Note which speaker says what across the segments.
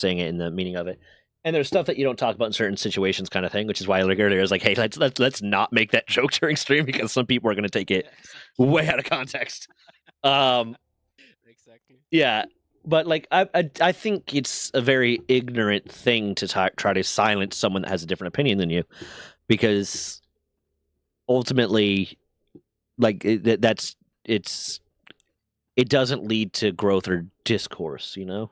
Speaker 1: saying it in the meaning of it. And there's stuff that you don't talk about in certain situations, kind of thing, which is why like earlier I was like, hey, let's not make that joke during stream because some people are going to take it way out of context.
Speaker 2: Exactly.
Speaker 1: Yeah, but like I think it's a very ignorant thing to try to silence someone that has a different opinion than you, because ultimately, like it doesn't lead to growth or discourse, you know.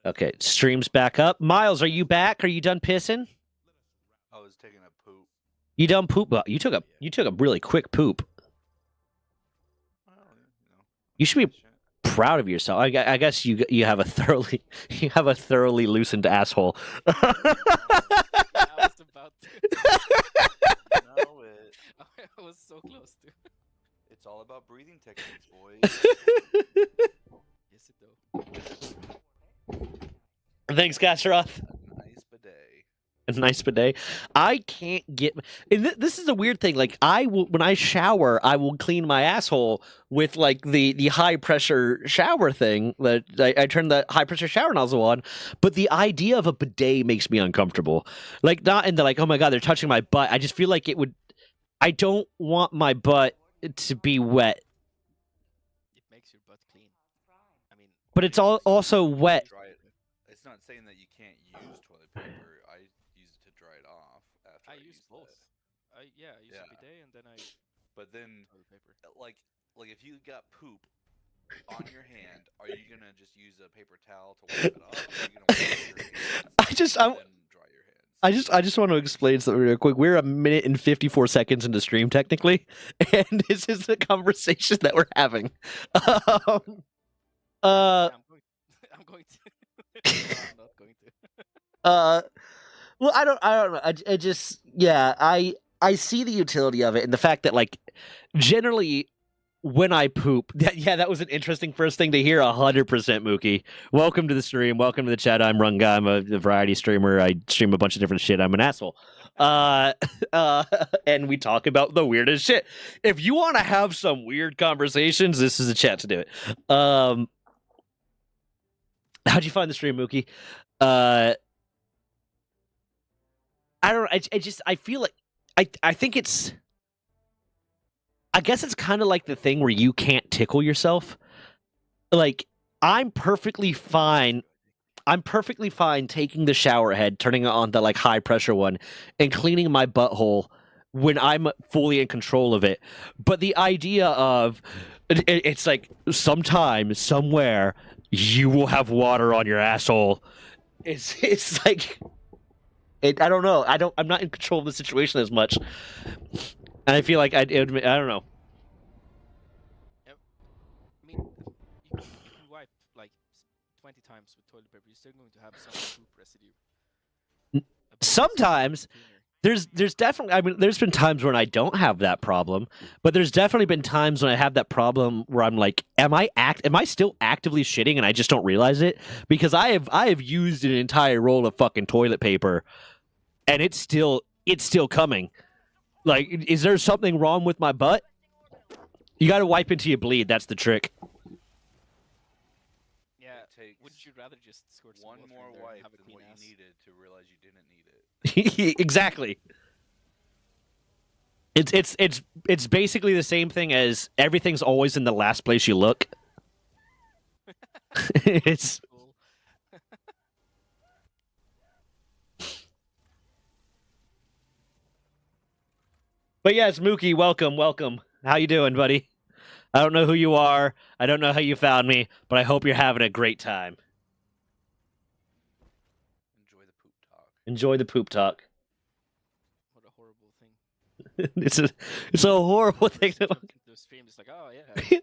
Speaker 1: Okay, stream's back up. Miles, are you back? Are you done pissing?
Speaker 3: I was taking a poop.
Speaker 1: You done poop? You took a really quick poop.
Speaker 3: Well, you know,
Speaker 1: You should be proud of yourself. I guess you have a thoroughly loosened asshole.
Speaker 2: I was about to.
Speaker 3: no,
Speaker 2: I was so close to.
Speaker 3: it's all about breathing techniques, boys.
Speaker 2: Yes, it though.
Speaker 1: Thanks, Gasharoth.
Speaker 3: Nice bidet.
Speaker 1: A nice bidet. I can't get. And this is a weird thing. Like when I shower, I will clean my asshole with like the high pressure shower thing. That I turn the high pressure shower nozzle on. But the idea of a bidet makes me uncomfortable. Like not in the like, oh my god, they're touching my butt. I just feel like it would. I don't want my butt to be wet.
Speaker 2: It makes your butt clean. I mean,
Speaker 1: But it's also wet.
Speaker 3: Dry it. It's not saying that you can't use toilet paper. I use it to dry it off after
Speaker 2: I use both.
Speaker 3: that.
Speaker 2: I use
Speaker 3: Yeah.
Speaker 2: a bidet and then I
Speaker 3: But then,
Speaker 2: toilet paper.
Speaker 3: like if you got poop on your hand, are you gonna just use a paper towel to wipe it off? Or are you gonna wash your hands and then dry your hands?
Speaker 1: I just want to explain something real quick. We're 1 minute and 54 seconds into stream, technically, and this is the conversation that we're having.
Speaker 2: Yeah, I'm going to. No, I'm not going to.
Speaker 1: Well, I don't know. I just, yeah, I see the utility of it, and the fact that like generally when I poop, that was an interesting first thing to hear. 100%, Mookie. Welcome to the stream. Welcome to the chat. I'm Runga. I'm a variety streamer. I stream a bunch of different shit. I'm an asshole. And we talk about the weirdest shit. If you want to have some weird conversations, this is a chat to do it. How'd you find the stream, Mookie? I don't know. I feel like I think it's. I guess it's kind of like the thing where you can't tickle yourself. Like I'm perfectly fine taking the shower head, turning it on the like high pressure one, and cleaning my butthole when I'm fully in control of it. But the idea of it's like sometime, somewhere, you will have water on your asshole. It's like I don't know. I'm not in control of the situation as much. And I feel like I don't know.
Speaker 2: I mean, you can wipe like 20 times with toilet paper. You're still going to have some poop residue.
Speaker 1: Sometimes there's definitely. I mean, there's been times when I don't have that problem, but there's definitely been times when I have that problem where I'm like, am I still actively shitting and I just don't realize it? Because I have used an entire roll of fucking toilet paper, and it's still coming. Like, is there something wrong with my butt? You got to wipe until you bleed. That's the trick.
Speaker 2: Yeah. Wouldn't you rather just squirt some
Speaker 3: one
Speaker 2: water
Speaker 3: more
Speaker 2: in there and
Speaker 3: wipe
Speaker 2: have a
Speaker 3: than
Speaker 2: clean
Speaker 3: what
Speaker 2: ass?
Speaker 3: you needed to realize you didn't need it?
Speaker 1: Exactly. It's basically the same thing as everything's always in the last place you look. It's.
Speaker 2: Cool.
Speaker 1: But yes, Mookie, welcome. How you doing, buddy? I don't know who you are. I don't know how you found me, but I hope you're having a great time.
Speaker 3: Enjoy the poop talk.
Speaker 1: Enjoy the poop talk.
Speaker 2: What a horrible thing.
Speaker 1: It's a horrible thing to
Speaker 2: Jump into the stream, it's like, oh yeah.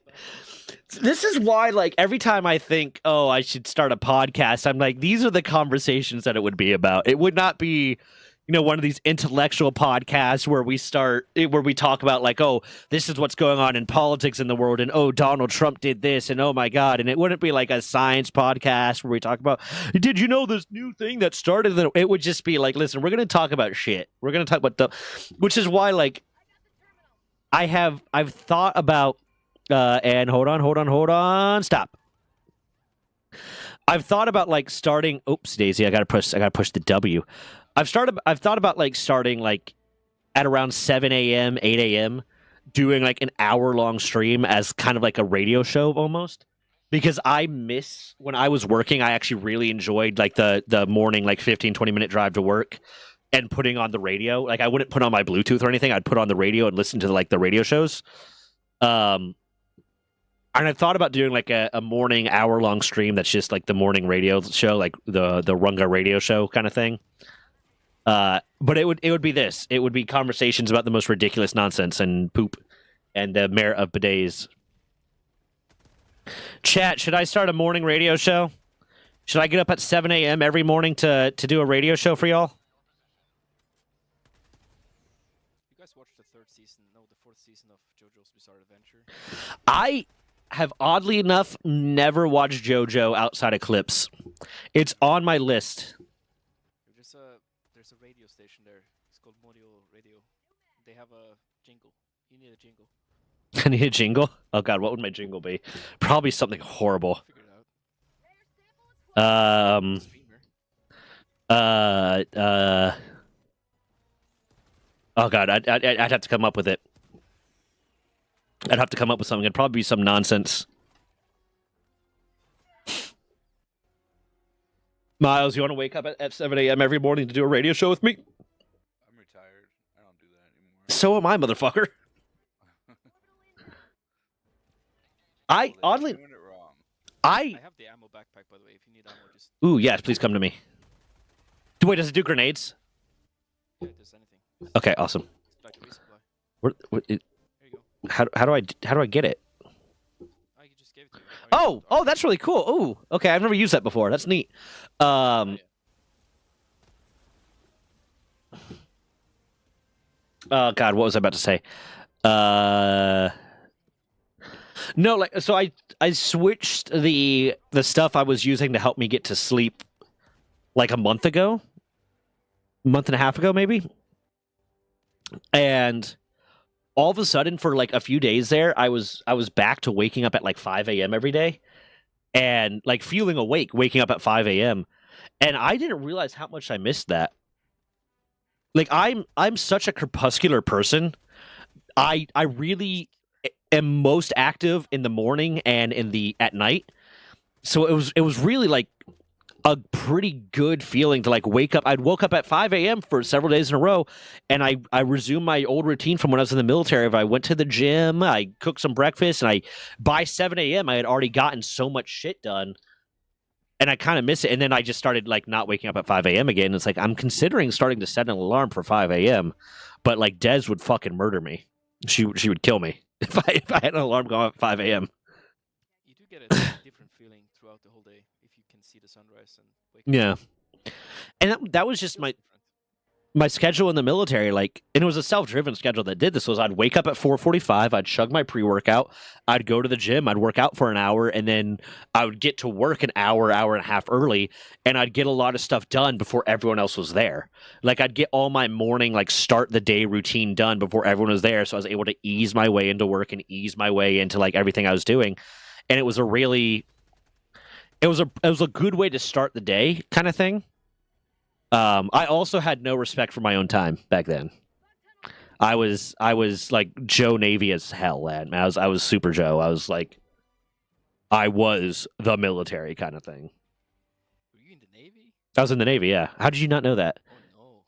Speaker 1: This is why, like, every time I think, oh, I should start a podcast, I'm like, these are the conversations that it would be about. It would not be, one of these intellectual podcasts where we talk about like, oh, this is what's going on in politics in the world, and oh, Donald Trump did this, and oh my God. And it wouldn't be like a science podcast where we talk about, did you know this new thing that started? It would just be like, listen, we're going to talk about shit. We're going to talk about which is why, like, I've thought about, and hold on, stop. I've thought about like starting. Oops, Daisy, I gotta push the W. I've thought about like starting like at around 7 a.m., 8 a.m., doing like an hour-long stream as kind of like a radio show almost. Because I miss when I was working, I actually really enjoyed like the morning, like 15, 20-minute drive to work and putting on the radio. Like I wouldn't put on my Bluetooth or anything. I'd put on the radio and listen to like the radio shows. And I thought about doing like a morning hour-long stream that's just like the morning radio show, like the Runga radio show kind of thing. But it would be this. It would be conversations about the most ridiculous nonsense and poop and the merit of bidets. Chat, should I start a morning radio show? Should I get up at 7 a.m. every morning to do a radio show for y'all?
Speaker 2: You guys watched the fourth season of JoJo's Bizarre Adventure?
Speaker 1: I have oddly enough never watched JoJo outside of clips. It's on my list.
Speaker 2: There's a radio station there. It's called Modio Radio. They have a jingle. You need a jingle.
Speaker 1: I need a jingle? Oh god, what would my jingle be? Probably something horrible.
Speaker 2: Figure it out.
Speaker 1: Oh god, I'd have to come up with it. I'd have to come up with something. It'd probably be some nonsense. Miles, you want to wake up at 7 a.m. every morning to do a radio show with me?
Speaker 3: I'm retired. I don't do that anymore.
Speaker 1: So am I, motherfucker. I oddly,
Speaker 3: Doing it wrong.
Speaker 1: I
Speaker 2: have the ammo backpack, by the way. If you need ammo, just
Speaker 1: ooh yes, please come to me. Wait, does it do grenades?
Speaker 2: yeah, if there's anything.
Speaker 1: Okay, awesome.
Speaker 2: It's like a resupply.
Speaker 1: There
Speaker 2: There you go.
Speaker 1: how do I get it?
Speaker 2: I just gave it to you.
Speaker 1: Oh, that's really cool. Ooh, okay, I've never used that before. That's neat. Oh god, what was I about to say? No, like so I switched the stuff I was using to help me get to sleep like a month and a half ago maybe. And all of a sudden for like a few days there, I was back to waking up at like 5 a.m. every day and like feeling awake, waking up at 5 a.m. And I didn't realize how much I missed that. Like I'm such a crepuscular person. I really am most active in the morning and at night. So it was really like a pretty good feeling to like wake up. I'd woke up at 5 a.m. for several days in a row, and I resumed my old routine from when I was in the military. If I went to the gym, I cooked some breakfast, and by 7 a.m. I had already gotten so much shit done, and I kind of miss it. And then I just started like not waking up at 5 a.m. again. It's like I'm considering starting to set an alarm for 5 a.m., but like Des would fucking murder me. She would kill me if I had an alarm going at 5 a.m.
Speaker 2: You do get a different feeling throughout the whole day if you can see the sunrise and wake up.
Speaker 1: Yeah, and that was just
Speaker 2: Feels different.
Speaker 1: my schedule in the military, like, and it was a self-driven schedule that did this. Was I'd wake up at 4:45, I'd chug my pre-workout, I'd go to the gym, I'd work out for an hour, and then I would get to work an hour and a half early, and I'd get a lot of stuff done before everyone else was there. Like I'd get all my morning, like start the day routine done before everyone was there, so I was able to ease my way into work and ease my way into like everything I was doing, and it was a good way to start the day, kind of thing. I also had no respect for my own time back then. I was like Joe Navy as hell, man. I was Super Joe. I was like, I was the military kind of thing.
Speaker 2: Were you in the Navy?
Speaker 1: I was in the Navy, yeah. How did you not know that?
Speaker 2: Oh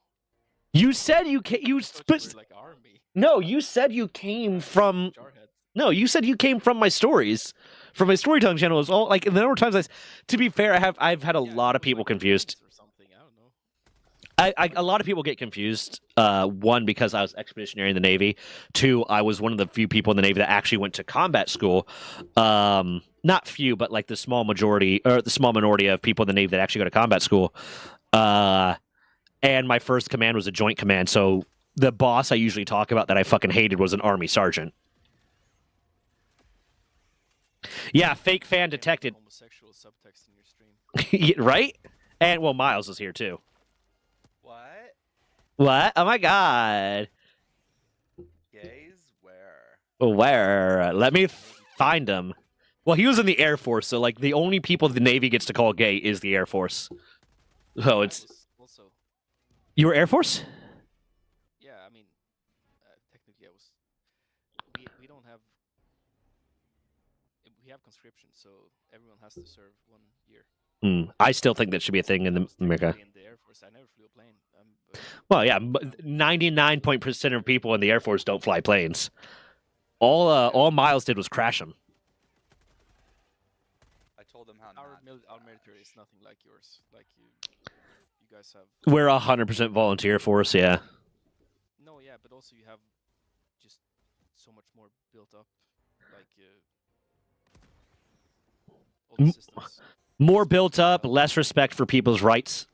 Speaker 1: You said you came.
Speaker 2: no. I thought you were like army.
Speaker 1: No, you said you came from.
Speaker 2: Jarhead.
Speaker 1: No, you said you came from my stories, from my storytelling channel. It's all like the number of times to be fair, I've had a
Speaker 2: Yeah,
Speaker 1: lot
Speaker 2: it
Speaker 1: of
Speaker 2: was
Speaker 1: people
Speaker 2: like
Speaker 1: confused.
Speaker 2: or something. I don't know.
Speaker 1: A lot of people get confused. One, because I was expeditionary in the Navy. Two, I was one of the few people in the Navy that actually went to combat school. Not few, but like the small majority or the small minority of people in the Navy that actually go to combat school. And my first command was a joint command. So the boss I usually talk about that I fucking hated was an Army sergeant. Yeah, fake fan detected.
Speaker 2: Homosexual subtext in your stream.
Speaker 1: Yeah, right? And well, Miles is here too.
Speaker 3: What?
Speaker 1: What? Oh my god.
Speaker 3: Gays? Where?
Speaker 1: Where? Let me find him. Well, he was in the Air Force, so like the only people the Navy gets to call gay is the Air Force. So
Speaker 2: I
Speaker 1: it's
Speaker 2: was also.
Speaker 1: you were Air Force?
Speaker 2: Yeah, I mean, technically I was. We don't have. We have conscription, so everyone has to serve 1 year.
Speaker 1: I still think that should be a thing in
Speaker 2: I was
Speaker 1: America.
Speaker 2: technically in the Air Force. I never flew a plane. But
Speaker 1: Well, yeah, 99% of people in the Air Force don't fly planes. All Miles did was crash them.
Speaker 3: I told them how
Speaker 2: our
Speaker 3: not.
Speaker 2: our military is nothing like yours. Like you guys have.
Speaker 1: We're 100% volunteer force, yeah.
Speaker 2: No, yeah, but also you have just so much more built up, like all the systems.
Speaker 1: More built up, less respect for people's rights.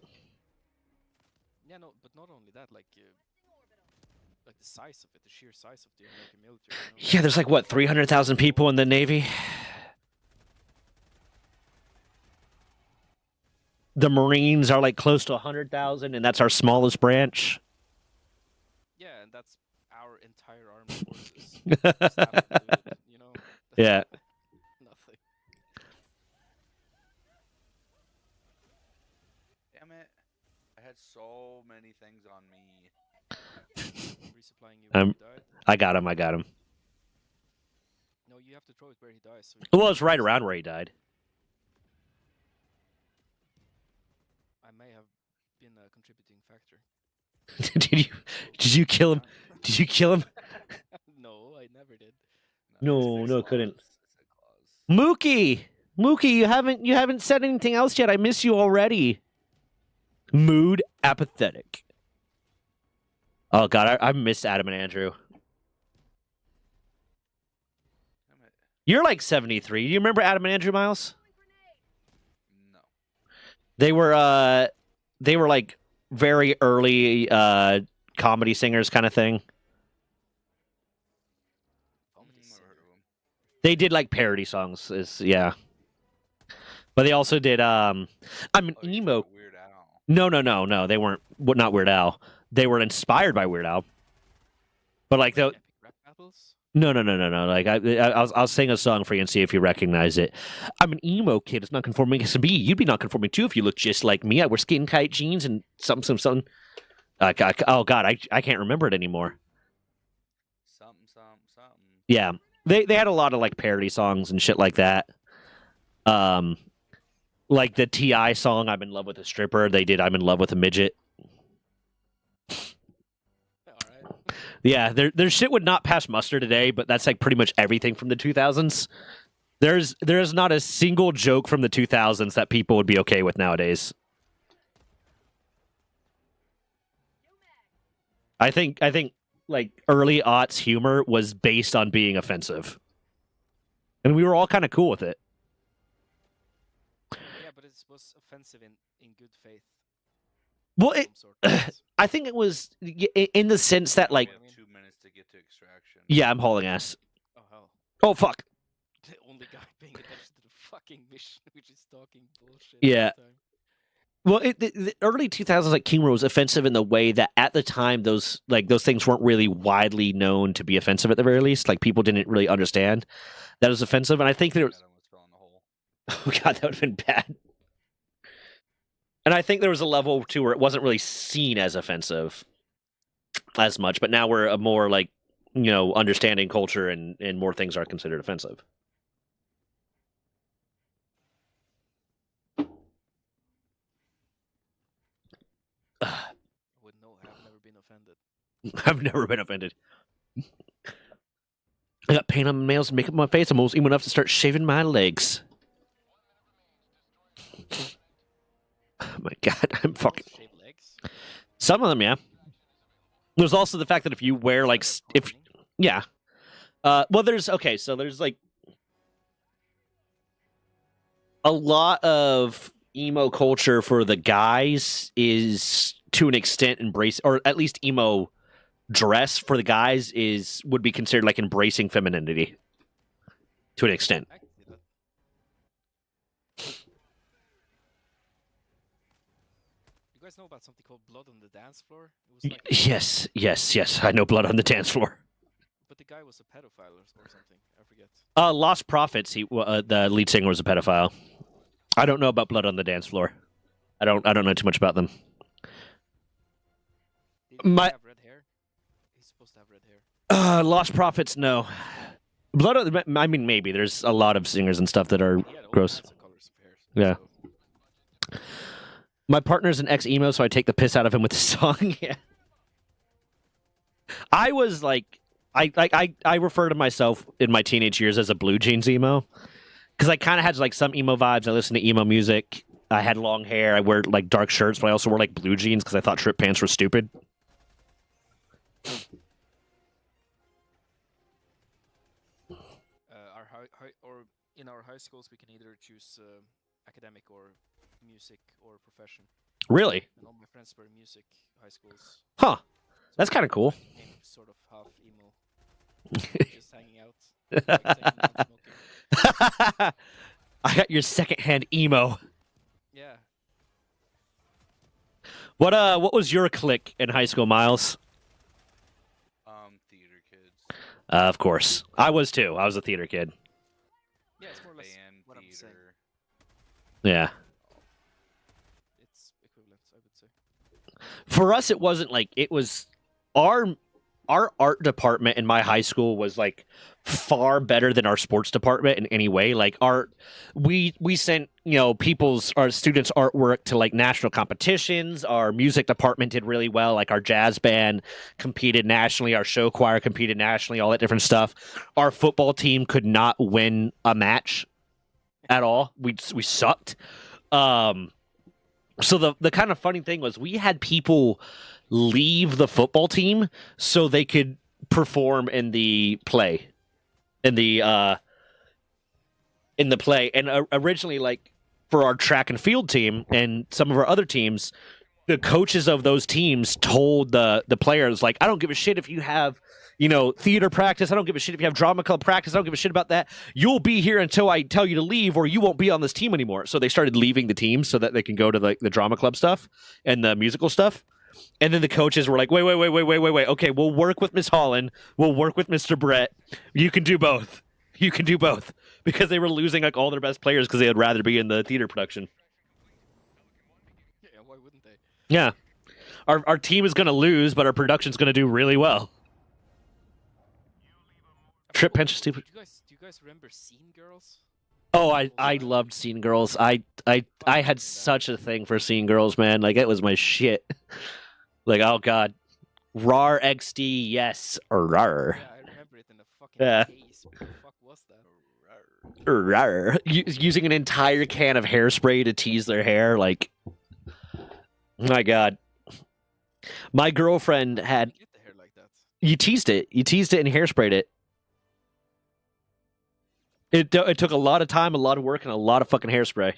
Speaker 2: Yeah, no, but not only that, like the size of it, the sheer size of the American military. You know?
Speaker 1: Yeah, there's like what 300,000 people in the Navy. The Marines are like close to 100,000, and that's our smallest branch.
Speaker 2: Yeah, and that's our entire armed forces. Staff included, you know.
Speaker 1: Yeah.
Speaker 2: Nothing.
Speaker 3: Damn it! I had so many things on me.
Speaker 2: Resupplying you when you died.
Speaker 1: I got him.
Speaker 2: No, you have to throw it where he dies. So
Speaker 1: Well, it's right around where he died.
Speaker 2: I may have been a contributing factor.
Speaker 1: Did you kill him? Did you kill him?
Speaker 2: No, I never did.
Speaker 1: No,
Speaker 3: it's
Speaker 1: no,
Speaker 3: claws.
Speaker 1: couldn't.
Speaker 3: It's a claws.
Speaker 1: Mookie, you haven't said anything else yet. I miss you already. Mood apathetic. Oh God, I miss Adam and Andrew.
Speaker 3: Damn it.
Speaker 1: You're like 73. Do you remember Adam and Andrew, Miles?
Speaker 3: No.
Speaker 1: They were like very early comedy singers kind of thing.
Speaker 3: Never heard of them.
Speaker 1: They did like parody songs, yeah. But they also did I'm an
Speaker 3: Oh, you're
Speaker 1: emo.
Speaker 3: talking Weird Al.
Speaker 1: No. They weren't not Weird Al. They were inspired by Weird Al. But like the
Speaker 2: Epic rap battles.
Speaker 1: no. Like I'll sing a song for you and see if you recognize it. I'm an emo kid. It's not conforming as a bee. You'd be not conforming too if you look just like me. I wear skin tight jeans and something. Oh God, I can't remember it anymore.
Speaker 3: Something.
Speaker 1: Yeah, they had a lot of like parody songs and shit like that. Like the T.I. song "I'm in Love with a Stripper." They did "I'm in Love with a Midget."
Speaker 2: All right.
Speaker 1: Yeah, their shit would not pass muster today, but that's like pretty much everything from the 2000s. There's not a single joke from the 2000s that people would be okay with nowadays. I think like early aughts humor was based on being offensive, and we were all kind of cool with it.
Speaker 2: Yeah, but it was offensive in good faith.
Speaker 1: Well,
Speaker 2: of some sort.
Speaker 1: I think it was in the sense that like,
Speaker 3: We have 2 minutes to get to extraction.
Speaker 1: yeah, I'm hauling ass.
Speaker 2: Oh hell.
Speaker 1: Oh fuck.
Speaker 2: The only guy paying attention to the fucking mission, which is talking bullshit.
Speaker 1: Yeah.
Speaker 2: all the time.
Speaker 1: Well, the early 2000s, like humor was offensive in the way that at the time those things weren't really widely known to be offensive at the very least. Like people didn't really understand that it was offensive, and I think there was.
Speaker 3: Adam was fell in the hole.
Speaker 1: Oh God, that would have been bad. And I think there was a level too where it wasn't really seen as offensive as much, but now we're a more like understanding culture and more things are considered offensive.
Speaker 2: I wouldn't know. I've never been offended.
Speaker 1: I've never been offended. I got paint on my nails and makeup on my face. I'm almost emo enough to start shaving my legs. Oh my God, I'm fucking.
Speaker 2: Shave legs.
Speaker 1: Some of them, yeah. There's also the fact that if you wear like if yeah, well, there's like a lot of emo culture for the guys is to an extent embrace, or at least emo dress for the guys would be considered like embracing femininity to an extent.
Speaker 2: I can see that. You guys know about something called Blood on the Dance Floor? It was like,
Speaker 1: Yes. I know Blood on the Dance Floor.
Speaker 2: but the guy was a pedophile or something. I forget.
Speaker 1: Lost Prophets. The lead singer was a pedophile. I don't know about Blood on the Dance Floor. I don't know too much about them.
Speaker 2: Did he have red hair? He's supposed to have red hair.
Speaker 1: Lost Prophets, no. I mean, maybe there's a lot of singers and stuff that are
Speaker 2: He had all
Speaker 1: gross.
Speaker 2: kinds of colors of hair.
Speaker 1: Yeah.
Speaker 2: So,
Speaker 1: My partner's an ex-emo, so I take the piss out of him with the song. Yeah. I was like, I refer to myself in my teenage years as a blue jeans emo, because I kind of had like some emo vibes. I listened to emo music. I had long hair. I wear like dark shirts, but I also wore like blue jeans because I thought trip pants were stupid.
Speaker 2: or in our high schools, we can either choose academic or music or profession.
Speaker 1: Really?
Speaker 2: And all my friends were music high schools.
Speaker 1: Huh.
Speaker 2: So
Speaker 1: That's kind of cool.
Speaker 2: I became sort of half emo, just hanging out, like smoking.
Speaker 1: I got your secondhand emo.
Speaker 2: Yeah.
Speaker 1: What was your clique in high school, Miles?
Speaker 3: Theater kids.
Speaker 1: Of course. I was too. I was a theater kid.
Speaker 2: Yeah, it's more or less
Speaker 3: Band,
Speaker 2: what I'm saying.
Speaker 3: theater.
Speaker 1: Yeah.
Speaker 2: It's equivalent, I would say.
Speaker 1: For us, it wasn't like it was our art department in my high school was like far better than our sports department in any way. Like we sent our students' artwork to like national competitions. Our music department did really well. Like our jazz band competed nationally. Our show choir competed nationally. All that different stuff. Our football team could not win a match at all. We sucked. So the kind of funny thing was we had people leave the football team so they could perform in the play. In the play. And originally, like, for our track and field team and some of our other teams, the coaches of those teams told the players, like, I don't give a shit if you have, theater practice. I don't give a shit if you have drama club practice. I don't give a shit about that. You'll be here until I tell you to leave, or you won't be on this team anymore. So they started leaving the team so that they can go to the drama club stuff and the musical stuff. And then the coaches were like, wait. Okay, we'll work with Miss Holland. We'll work with Mr. Brett. You can do both. You can do both. Because they were losing like all their best players because they would rather be in the theater production.
Speaker 2: Yeah, why wouldn't they?
Speaker 1: Yeah. Our team is going to lose, but our production's going to do really well. Trip Pension stupid.
Speaker 2: Do you guys remember Scene Girls?
Speaker 1: Oh, I loved Scene Girls. I had such a thing for Scene Girls, man. Like, it was my shit. Like, oh god. RAR XD, yes. RAR.
Speaker 2: Yeah, I remember it in the fucking
Speaker 1: Yeah.
Speaker 2: case. What the fuck was that?
Speaker 1: RAR. Using an entire can of hairspray to tease their hair, like, my god. My girlfriend had.
Speaker 2: Get the hair like that.
Speaker 1: You teased it. You teased it and hairsprayed it. It took a lot of time, a lot of work, and a lot of fucking hairspray.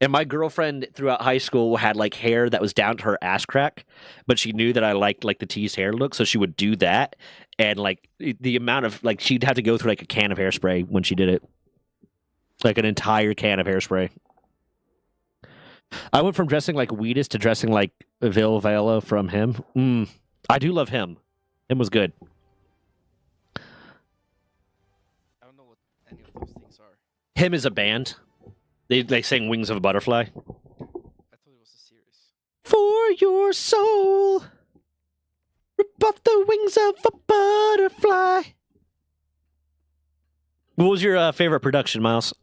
Speaker 1: And my girlfriend throughout high school had like hair that was down to her ass crack, but she knew that I liked like the teased hair look, so she would do that. And like the amount of like she'd have to go through like a can of hairspray when she did it, like an entire can of hairspray. I went from dressing like Wheatus to dressing like Vil Vela from him. I do love him. Him was good.
Speaker 2: I don't know what any of those things are.
Speaker 1: Him is a band. They sang Wings of a Butterfly.
Speaker 2: I thought it was a series.
Speaker 1: For your soul, rip off the wings of a butterfly. What was your favorite production, Miles?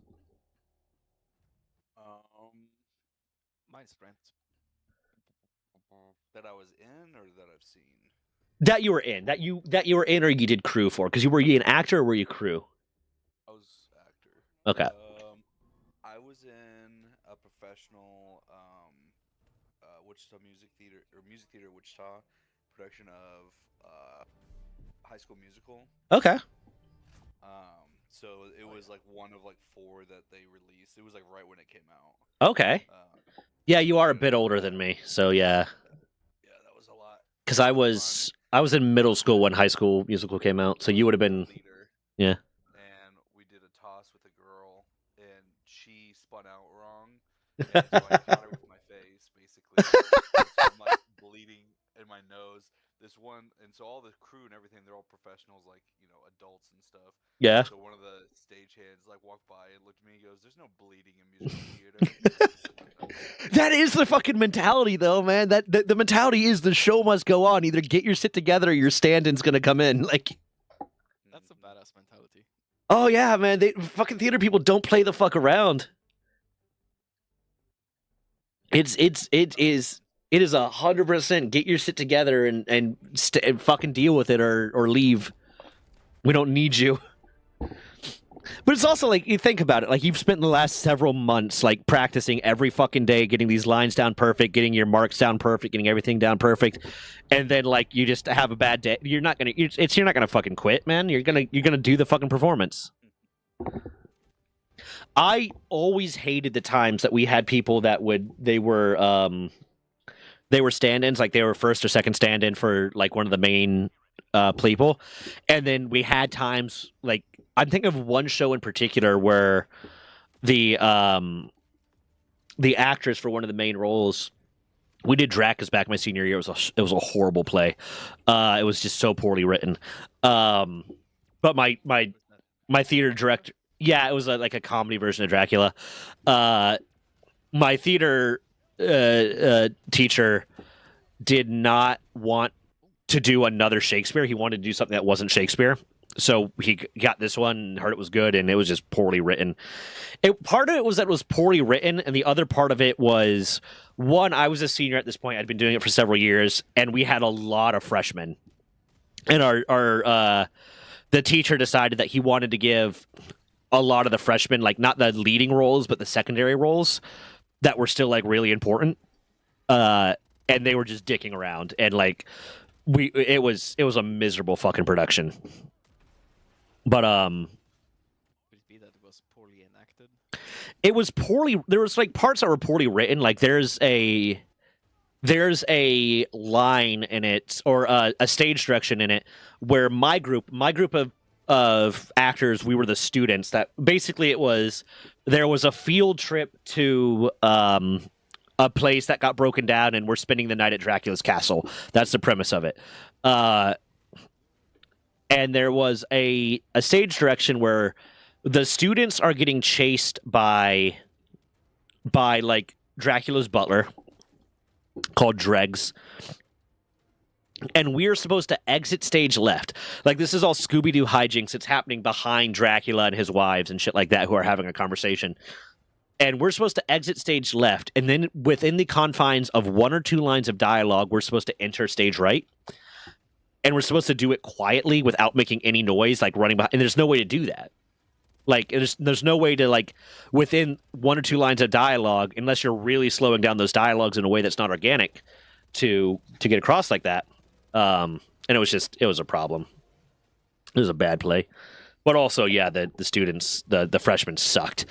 Speaker 2: Mine's Brent.
Speaker 3: That I was in or that I've seen?
Speaker 1: That you were in. That you were in, or you did crew for? Because were you an actor or were you crew?
Speaker 3: I was actor.
Speaker 1: Okay.
Speaker 3: I was in a professional Wichita Music Theater Wichita production of High School Musical.
Speaker 1: Okay.
Speaker 3: So it was like one of like 4 that they released. It was like right when it came out.
Speaker 1: Okay. Yeah, you are a bit older than me, so yeah.
Speaker 3: Yeah, that was a lot.
Speaker 1: Because I was in middle school when High School Musical came out, so you would have been.
Speaker 3: Leader,
Speaker 1: Yeah.
Speaker 3: and we did a toss with a girl, and she spun out wrong, and so I caught her with my face, basically. So I'm like bleeding in my nose. this one, and so all the crew and everything, they're all professionals, like, you know, adults and stuff.
Speaker 1: Yeah.
Speaker 3: So one of the stagehands like walked by and looked at me and goes, "There's no bleeding in musical theater."
Speaker 1: That is the fucking mentality, though, man. That the mentality is the show must go on. Either get your shit together, or your stand-in's gonna come in. Like,
Speaker 2: That's a badass mentality.
Speaker 1: oh yeah, man. They fucking theater people don't play the fuck around. It is 100% get your shit together and fucking deal with it or leave. We don't need you. But it's also like, you think about it, like you've spent the last several months like practicing every fucking day, getting these lines down perfect, getting your marks down perfect, getting everything down perfect, and then like you just have a bad day. You're not gonna fucking quit, man. You're gonna do the fucking performance. I always hated the times that we had people that they were stand-ins, like they were first or second stand-in for like one of the main people, and then we had times like I'm thinking of one show in particular where the actress for one of the main roles, we did Dracus back my senior year. It was a horrible play. It was just so poorly written. But my theater director, yeah, it was like a comedy version of Dracula. My theater teacher did not want to do another Shakespeare. He wanted to do something that wasn't Shakespeare. So he got this one and heard it was good, and it was just poorly written. Part of it was that it was poorly written, and the other part of it was, one, I was a senior at this point. I'd been doing it for several years, and we had a lot of freshmen. And the teacher decided that he wanted to give a lot of the freshmen, like not the leading roles, but the secondary roles that were still like really important. And they were just dicking around, and like it was a miserable fucking production. But
Speaker 2: Could it be that it was poorly enacted?
Speaker 1: it was poorly. There was like parts that were poorly written. Like there's a line in it, or a stage direction in it, where my group of actors, we were the students. That basically there was a field trip to a place that got broken down, and we're spending the night at Dracula's castle. That's the premise of it. And there was a stage direction where the students are getting chased by like Dracula's butler called Dregs. And we're supposed to exit stage left. Like, this is all Scooby-Doo hijinks. It's happening behind Dracula and his wives and shit like that, who are having a conversation. And we're supposed to exit stage left. And then within the confines of one or two lines of dialogue, we're supposed to enter stage right. And we're supposed to do it quietly without making any noise, like running behind. And there's no way to do that. Like, there's no way to, like, within one or two lines of dialogue, unless you're really slowing down those dialogues in a way that's not organic, to get across like that. And it was a problem. It was a bad play. But also, yeah, the students, the freshmen sucked.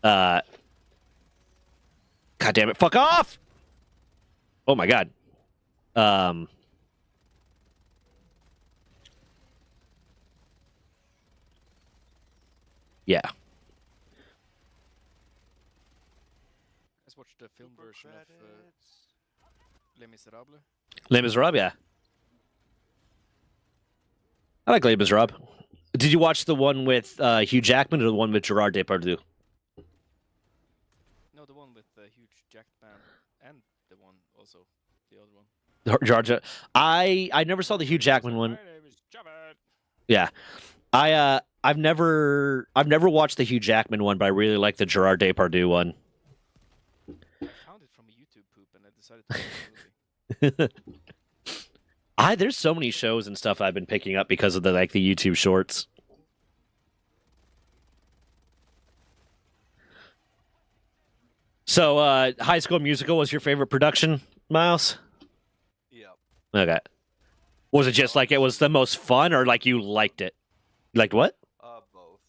Speaker 1: God damn it, fuck off! Oh my god. Yeah.
Speaker 2: Let's watch the film version of Les Miserables.
Speaker 1: Les Miserables, yeah. I like Les Miserables. Did you watch the one with Hugh Jackman or the one with Gerard Depardieu?
Speaker 2: No, the one with the huge Jackman, and the one also, the other one.
Speaker 1: Georgia. I never saw the Hugh Jackman one.
Speaker 2: My name is Javed.
Speaker 1: Yeah. I've never watched the Hugh Jackman one, but I really like the Gerard Depardieu one.
Speaker 2: I found it from a YouTube poop, and I decided to watch the movie.
Speaker 1: There's so many shows and stuff I've been picking up because of the YouTube shorts. So, High School Musical was your favorite production, Miles?
Speaker 3: Yeah.
Speaker 1: Okay. Was it just like it was the most fun, or like you liked it? You liked what?
Speaker 3: Both.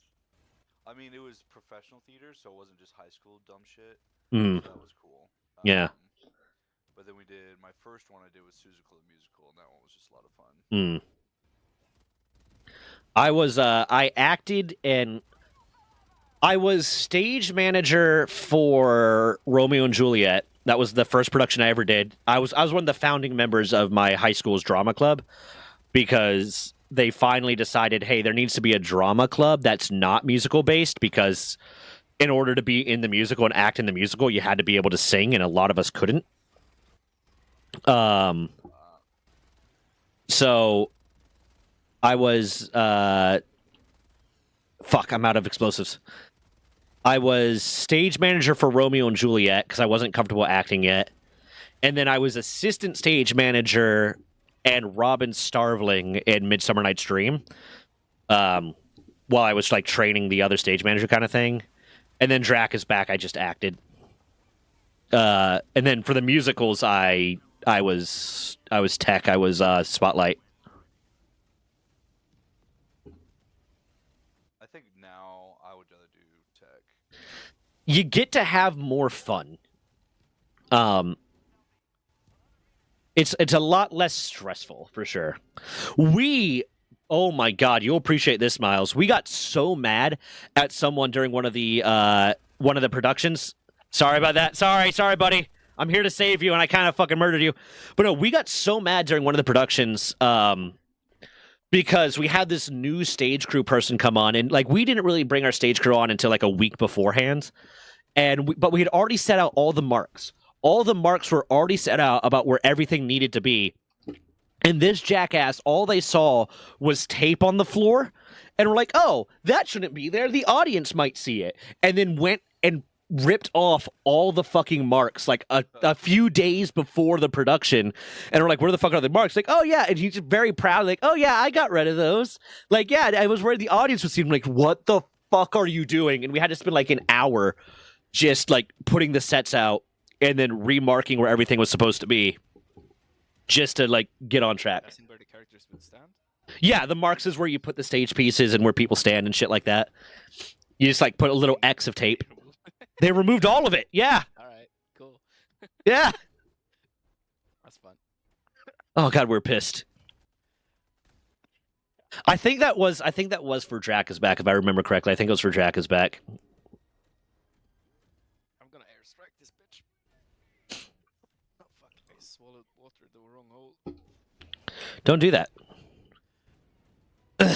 Speaker 3: I mean, it was professional theater, so it wasn't just high school dumb shit.
Speaker 1: Mm.
Speaker 3: That was cool.
Speaker 1: Yeah.
Speaker 3: But then my first one I did was Seussical the Musical, and that one was just a lot of fun.
Speaker 1: Mm. I acted, and I was stage manager for Romeo and Juliet. That was the first production I ever did. I was one of the founding members of my high school's drama club because they finally decided, hey, there needs to be a drama club that's not musical based because in order to be in the musical and act in the musical, you had to be able to sing, and a lot of us couldn't. So I was fuck, I'm out of explosives. I was stage manager for Romeo and Juliet because I wasn't comfortable acting yet. And then I was assistant stage manager and Robin Starveling in Midsummer Night's Dream. While I was like training the other stage manager kind of thing. And then Drac is back, I just acted. And then for the musicals I was tech, I was Spotlight.
Speaker 3: I think now I would rather do tech.
Speaker 1: You get to have more fun. It's a lot less stressful for sure. Oh my god, you'll appreciate this, Miles. We got so mad at someone during one of the productions. Sorry about that. Sorry, buddy. I'm here to save you, and I kind of fucking murdered you. But no, we got so mad during one of the productions because we had this new stage crew person come on, and like we didn't really bring our stage crew on until like a week beforehand, but we had already set out all the marks. All the marks were already set out about where everything needed to be. And this jackass, all they saw was tape on the floor, and we're like, oh, that shouldn't be there. The audience might see it. And then went and ripped off all the fucking marks like a few days before the production. And we're like, where the fuck are the marks? Like, oh, yeah. And he's just very proud, like, oh, yeah, I got rid of those. Like, yeah, I was worried the audience would see him. Like, what the fuck are you doing? And we had to spend like an hour just like putting the sets out and then remarking where everything was supposed to be. Just to like get on track.
Speaker 2: As in where the characters would stand?
Speaker 1: Yeah, the marks is where you put the stage pieces and where people stand and shit like that. You just like put a little X of tape. They removed all of it. Yeah.
Speaker 2: Alright, cool.
Speaker 1: Yeah.
Speaker 2: That's fun.
Speaker 1: Oh god, we're pissed. I think that was for Drac is Back, if I remember correctly. I think it was for Drac is Back.
Speaker 2: I'm gonna airstrike this bitch. Oh fuck, I swallowed water the wrong hole.
Speaker 1: Don't do that.
Speaker 3: Running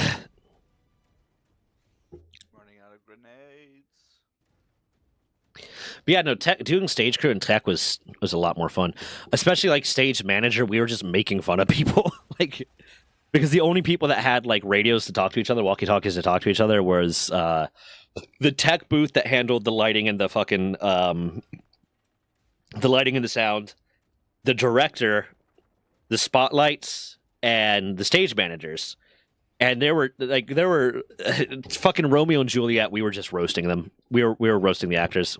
Speaker 3: out of grenades.
Speaker 1: But yeah, no, doing stage crew and tech was a lot more fun. Especially like stage manager, we were just making fun of people. Like because the only people that had like radios to talk to each other, walkie-talkies to talk to each other was the tech booth that handled the lighting and the fucking the lighting and the sound, the director, the spotlights, and the stage managers. And there were fucking Romeo and Juliet. We were just roasting them. We were roasting the actors.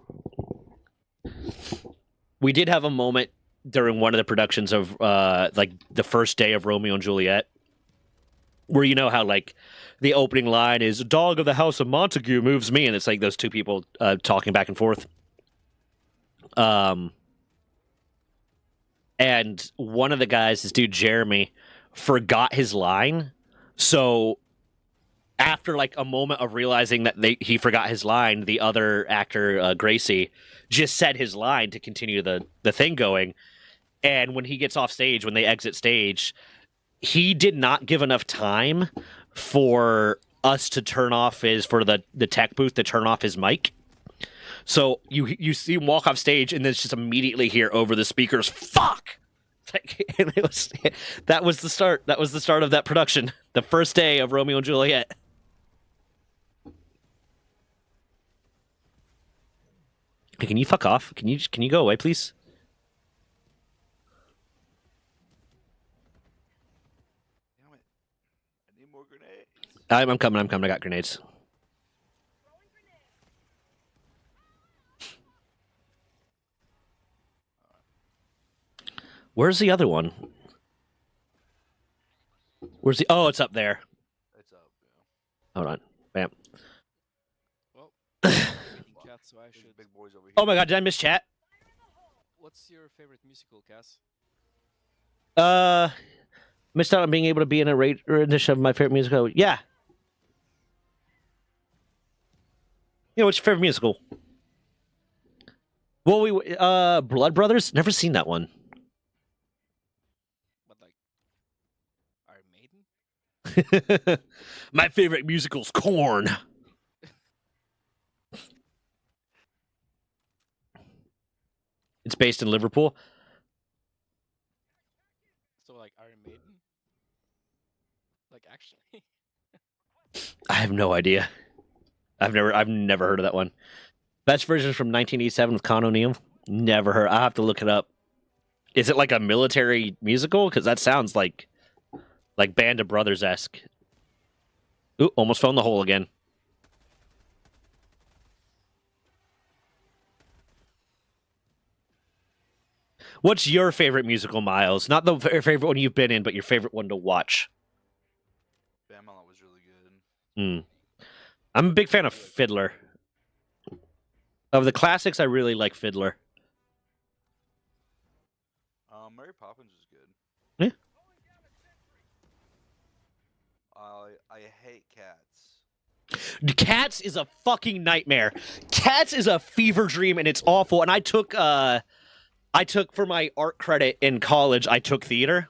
Speaker 1: We did have a moment during one of the productions of like the first day of Romeo and Juliet, where you know how like the opening line is "Dog of the House of Montague moves me," and it's like those two people talking back and forth. And one of the guys, this dude Jeremy, forgot his line. So after like a moment of realizing that he forgot his line, the other actor, Gracie, just said his line to continue the thing going. And when he gets off stage, when they exit stage, he did not give enough time for us to turn off for the tech booth to turn off his mic. So you see him walk off stage and then just immediately hear over the speakers, "Fuck!" And that was the start. That was the start of that production. The first day of Romeo and Juliet. Hey, can you fuck off? Can you go away, please?
Speaker 3: Damn it. I need more grenades.
Speaker 1: I'm coming. I got grenades. Where's the other one? Where's the... Oh, it's up there.
Speaker 3: It's up, yeah.
Speaker 1: Hold on. Bam.
Speaker 2: Well, chat, so I
Speaker 3: There's
Speaker 2: should.
Speaker 3: big boys over here.
Speaker 1: Oh my god, did I miss chat?
Speaker 2: What's your favorite musical, Cass?
Speaker 1: Missed out on being able to be in a rendition of my favorite musical. Yeah. You know, what's your favorite musical? Well, we Blood Brothers. Never seen that one.
Speaker 2: But like Iron Maiden.
Speaker 1: My favorite musical's Korn. It's based in Liverpool.
Speaker 2: So like Iron Maiden. Like actually.
Speaker 1: I have no idea. I've never heard of that one. Best version is from 1987 with Con O'Neill. Never heard. I'll have to look it up. Is it like a military musical? Because that sounds like Band of Brothers esque. Ooh, almost fell in the hole again. What's your favorite musical, Miles? Not the favorite one you've been in, but your favorite one to watch.
Speaker 3: Bamala was really good.
Speaker 1: I'm a big fan of Fiddler. Of the classics, I really like Fiddler.
Speaker 3: Mary Poppins was good.
Speaker 1: Yeah.
Speaker 3: I hate Cats.
Speaker 1: Cats is a fucking nightmare. Cats is a fever dream, and it's awful. And I took for my art credit in college, I took theater.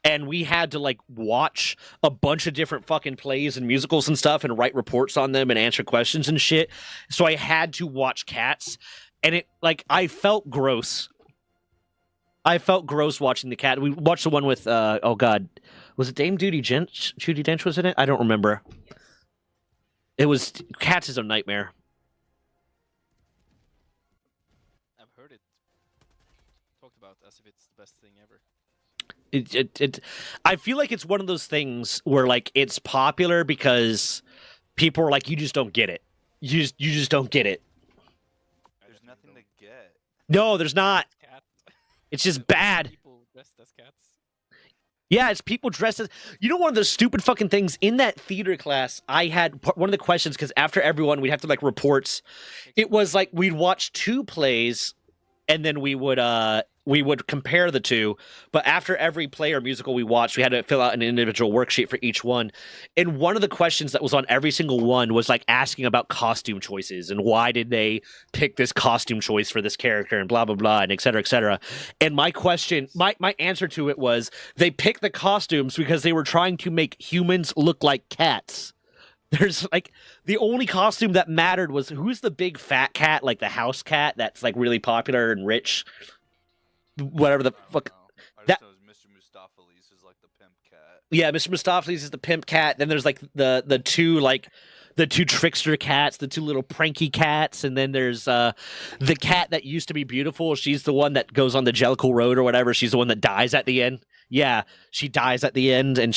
Speaker 1: And we had to like watch a bunch of different fucking plays and musicals and stuff and write reports on them and answer questions and shit. So I had to watch Cats, and it like I felt gross. I felt gross watching the Cat. We watched the one with oh god, was it Dame Judi Dench was in it? I don't remember. It was Cats is a nightmare.
Speaker 2: I've heard it talked about as if it's the best thing ever.
Speaker 1: I feel like it's one of those things where like it's popular because people are like, you just don't get it. You just don't get it.
Speaker 3: There's nothing to get.
Speaker 1: No, there's not.
Speaker 2: Cat.
Speaker 1: It's just bad.
Speaker 2: People dressed as cats.
Speaker 1: Yeah, it's people dressed as. You know, one of the stupid fucking things in that theater class, I had one of the questions because after everyone, we'd have to like reports. It was like we'd watch 2 plays, and then we would compare the 2, but after every play or musical we watched, we had to fill out an individual worksheet for each one. And one of the questions that was on every single one was like asking about costume choices and why did they pick this costume choice for this character and blah, blah, blah, and et cetera, et cetera. And my question, my answer to it was they picked the costumes because they were trying to make humans look like cats. There's like the only costume that mattered was who's the big fat cat, like the house cat that's like really popular and rich. Whatever the fuck.
Speaker 3: I
Speaker 1: That-
Speaker 3: just know Mr. Mustopheles is like the pimp cat.
Speaker 1: Yeah, Mr. Mistopheles is the pimp cat. Then there's like the 2 trickster cats, the 2 little pranky cats, and then there's the cat that used to be beautiful. She's the one that goes on the Jellicle Road or whatever. She's the one that dies at the end. Yeah, she dies at the end, and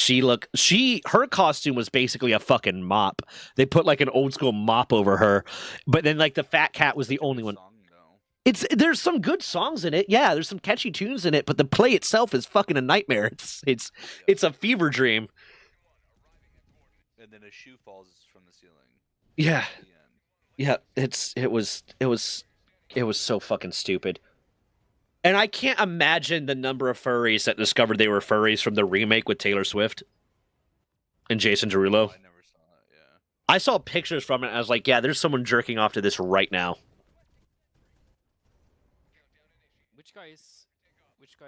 Speaker 1: her costume was basically a fucking mop. They put like an old school mop over her, but then like the fat cat was the only one.
Speaker 3: Song, though.
Speaker 1: There's some good songs in it. Yeah, there's some catchy tunes in it, but the play itself is fucking a nightmare. It's a fever dream.
Speaker 3: And then a shoe falls from the ceiling.
Speaker 1: Yeah.
Speaker 3: At the end.
Speaker 1: Yeah, it was so fucking stupid. And I can't imagine the number of furries that discovered they were furries from the remake with Taylor Swift and Jason Derulo.
Speaker 3: I never saw it. Yeah.
Speaker 1: I saw pictures from it and I was like, yeah, there's someone jerking off to this right now.
Speaker 2: Which guy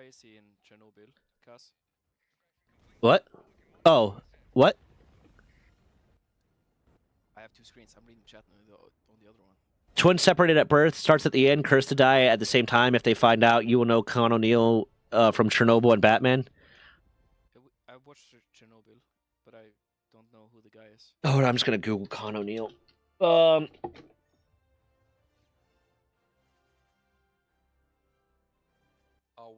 Speaker 2: is he in Chernobyl, Cass?
Speaker 1: What? Oh, what?
Speaker 2: I have 2 screens. I'm reading chat on the other one.
Speaker 1: Twins separated at birth, starts at the end, cursed to die at the same time. If they find out, you will know Con O'Neill from Chernobyl and Batman.
Speaker 2: I watched Chernobyl, but I don't know who the guy is.
Speaker 1: Oh, I'm just gonna Google Con O'Neill.
Speaker 3: Oh,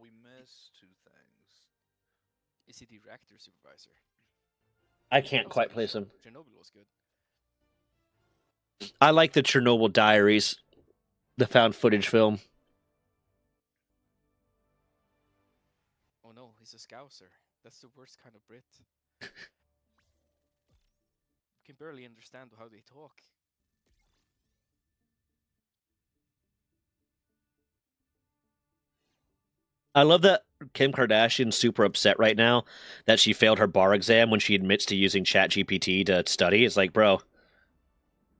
Speaker 3: we missed 2 things.
Speaker 2: Is he the reactor supervisor?
Speaker 1: I can't quite place him.
Speaker 2: Chernobyl was good.
Speaker 1: I like the Chernobyl Diaries, the found footage film.
Speaker 2: Oh no, he's a Scouser. That's the worst kind of Brit. You can barely understand how they talk.
Speaker 1: I love that Kim Kardashian's super upset right now that she failed her bar exam when she admits to using ChatGPT to study. It's like, bro,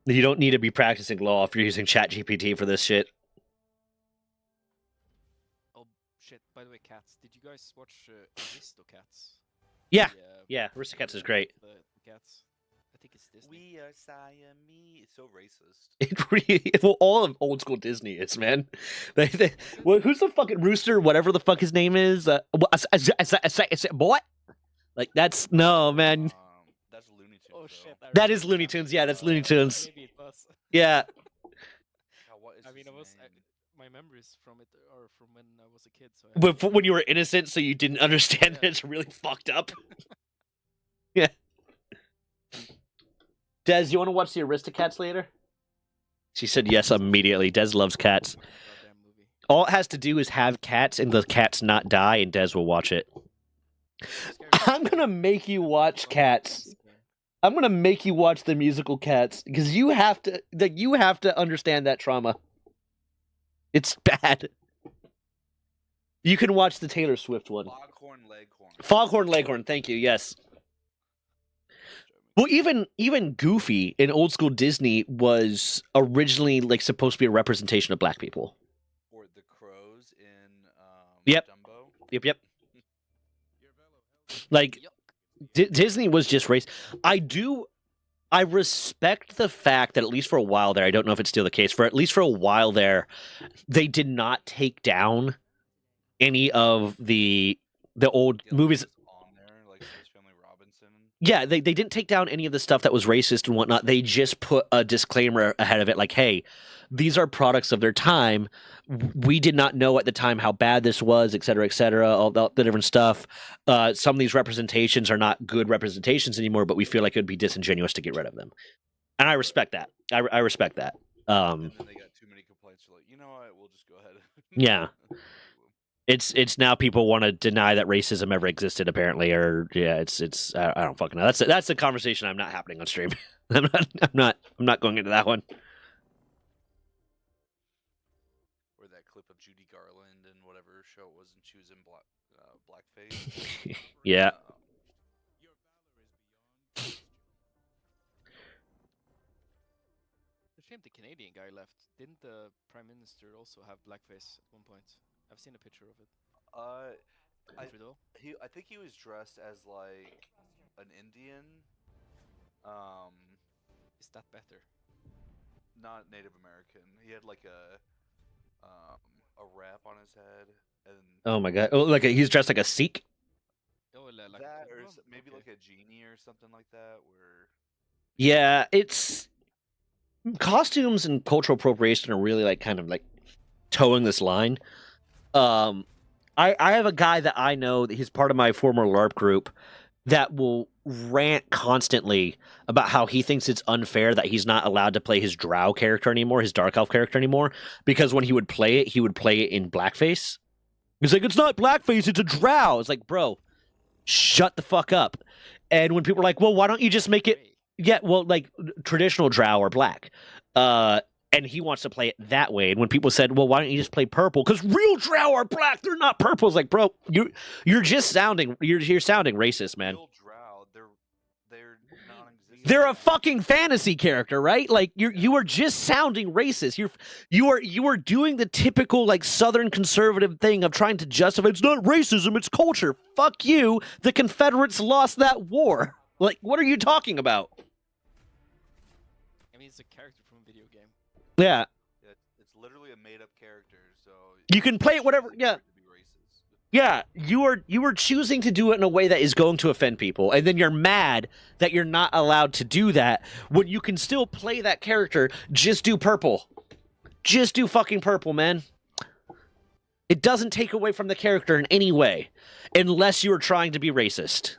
Speaker 1: you don't need to be practicing law if you're using ChatGPT for this shit.
Speaker 2: shit. By the way, cats. Did you guys watch Aristocats?
Speaker 1: Yeah.
Speaker 2: The,
Speaker 1: Yeah, Aristocats is great.
Speaker 2: The cats. I think it's Disney.
Speaker 3: We are Siamese. It's so racist.
Speaker 1: It really, well, all of old school Disney is, man. Well, who's the fucking rooster? Whatever the fuck his name is. What? Like that's no, man.
Speaker 3: That's Looney Tunes.
Speaker 2: Oh
Speaker 3: though.
Speaker 2: shit!
Speaker 1: That is Looney Tunes. Yeah, that's Looney Tunes.
Speaker 2: Maybe it was.
Speaker 1: Yeah.
Speaker 3: God, what is
Speaker 2: I mean,
Speaker 3: his
Speaker 2: I was.
Speaker 3: name?
Speaker 2: My memories from it are from when I was a kid. So I
Speaker 1: But when you were innocent, so you didn't understand that it's really fucked up. Yeah. Des, you want to watch the Aristocats later? She said yes immediately. Des loves cats.
Speaker 2: goddamn movie.
Speaker 1: All it has to do is have cats and the cats not die, and Des will watch it. I'm gonna make you watch Cats. I'm gonna make you watch the musical Cats because you have to understand that trauma. It's bad. You can watch the Taylor Swift one.
Speaker 3: Foghorn Leghorn.
Speaker 1: Foghorn Leghorn, thank you. Yes. Well, even Goofy in old school Disney was originally like supposed to be a representation of black people.
Speaker 3: Or the crows in
Speaker 1: Yep.
Speaker 3: Dumbo.
Speaker 1: Yep. Like Disney was just race. I respect the fact that at least for a while there, I don't know if it's still the case, for at least for a while there, they did not take down any of the old movies.
Speaker 3: On there, like Swiss Family Robinson.
Speaker 1: Yeah, they didn't take down any of the stuff that was racist and whatnot. They just put a disclaimer ahead of it, like, hey, these are products of their time. We did not know at the time how bad this was, et cetera, all the different stuff. Some of these representations are not good representations anymore, but we feel like it would be disingenuous to get rid of them. And I respect that. I respect that.
Speaker 3: And then they got too many complaints. They're like, you know what? We'll just go ahead.
Speaker 1: Yeah. It's now people want to deny that racism ever existed, apparently, or yeah, it's I don't fucking know. That's a conversation I'm not happening on stream. I'm not going into that one.
Speaker 3: Or that clip of Judy Garland and whatever show it was, and she was in blackface.
Speaker 1: Yeah.
Speaker 2: It's a shame the Canadian guy left. Didn't the Prime Minister also have blackface at one point? I've seen a picture of it.
Speaker 3: Trudeau? I think he was dressed as like an Indian.
Speaker 2: Is that better?
Speaker 3: Not Native American. He had like a wrap on his head, and
Speaker 1: Oh my god! Oh, like he's dressed like a Sikh.
Speaker 2: Oh, like
Speaker 3: that, or
Speaker 2: oh,
Speaker 3: maybe
Speaker 2: okay.
Speaker 3: like a genie or something like that. Where
Speaker 1: Yeah, it's costumes and cultural appropriation are really like kind of like towing this line. I have a guy that I know that he's part of my former LARP group that will rant constantly about how he thinks it's unfair that he's not allowed to play his drow character anymore, his dark elf character anymore, because when he would play it in blackface. He's like, it's not blackface, it's a drow. It's like, bro, shut the fuck up. And when people are like, well, why don't you just make it? Yeah, well, like traditional drow are black. And he wants to play it that way. And when people said, well, why don't you just play purple? Because real drow are black, they're not purple. It's like, bro, you're just sounding racist, man.
Speaker 3: real drow, they're non-existent.
Speaker 1: They're a fucking fantasy character, right? Like you are just sounding racist. You are doing the typical like Southern conservative thing of trying to justify it's not racism, it's culture. Fuck you. The Confederates lost that war. Like, what are you talking about?
Speaker 2: I mean, it's a character from a video game.
Speaker 1: Yeah.
Speaker 3: It's literally a made-up character, so
Speaker 1: You can play it whatever.
Speaker 3: choosing
Speaker 1: Yeah.
Speaker 3: for it to be racist.
Speaker 1: Yeah, you are choosing to do it in a way that is going to offend people, and then you're mad that you're not allowed to do that when you can still play that character. Just do purple. Just do fucking purple, man. It doesn't take away from the character in any way, unless you are trying to be racist.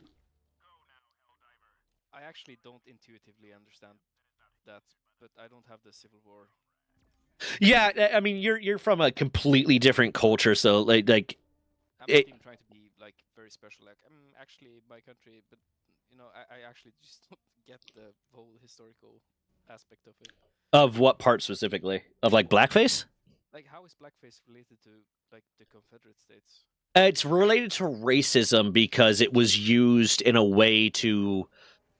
Speaker 2: I actually don't intuitively understand that, but I don't have the Civil War.
Speaker 1: Yeah, I mean you're from a completely different culture, so like
Speaker 2: I'm not even trying to be like very special. Like I'm actually my country, but you know, I actually just don't get the whole historical aspect of it.
Speaker 1: of what part specifically of like blackface?
Speaker 2: Like, how is blackface related to like the Confederate States?
Speaker 1: It's related to racism because it was used in a way to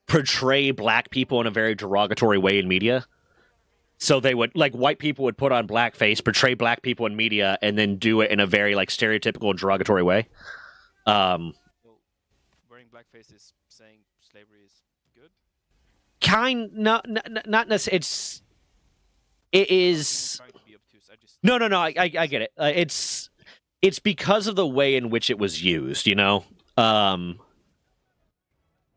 Speaker 1: portray black people in a very derogatory way in media. So they would like white people would put on blackface, portray black people in media, and then do it in a very like stereotypical and derogatory way.
Speaker 2: Well, wearing blackface is saying slavery is good.
Speaker 1: Not necessarily. It is.
Speaker 2: Trying to be obtuse. I just
Speaker 1: No. I get it. It's because of the way in which it was used. You know.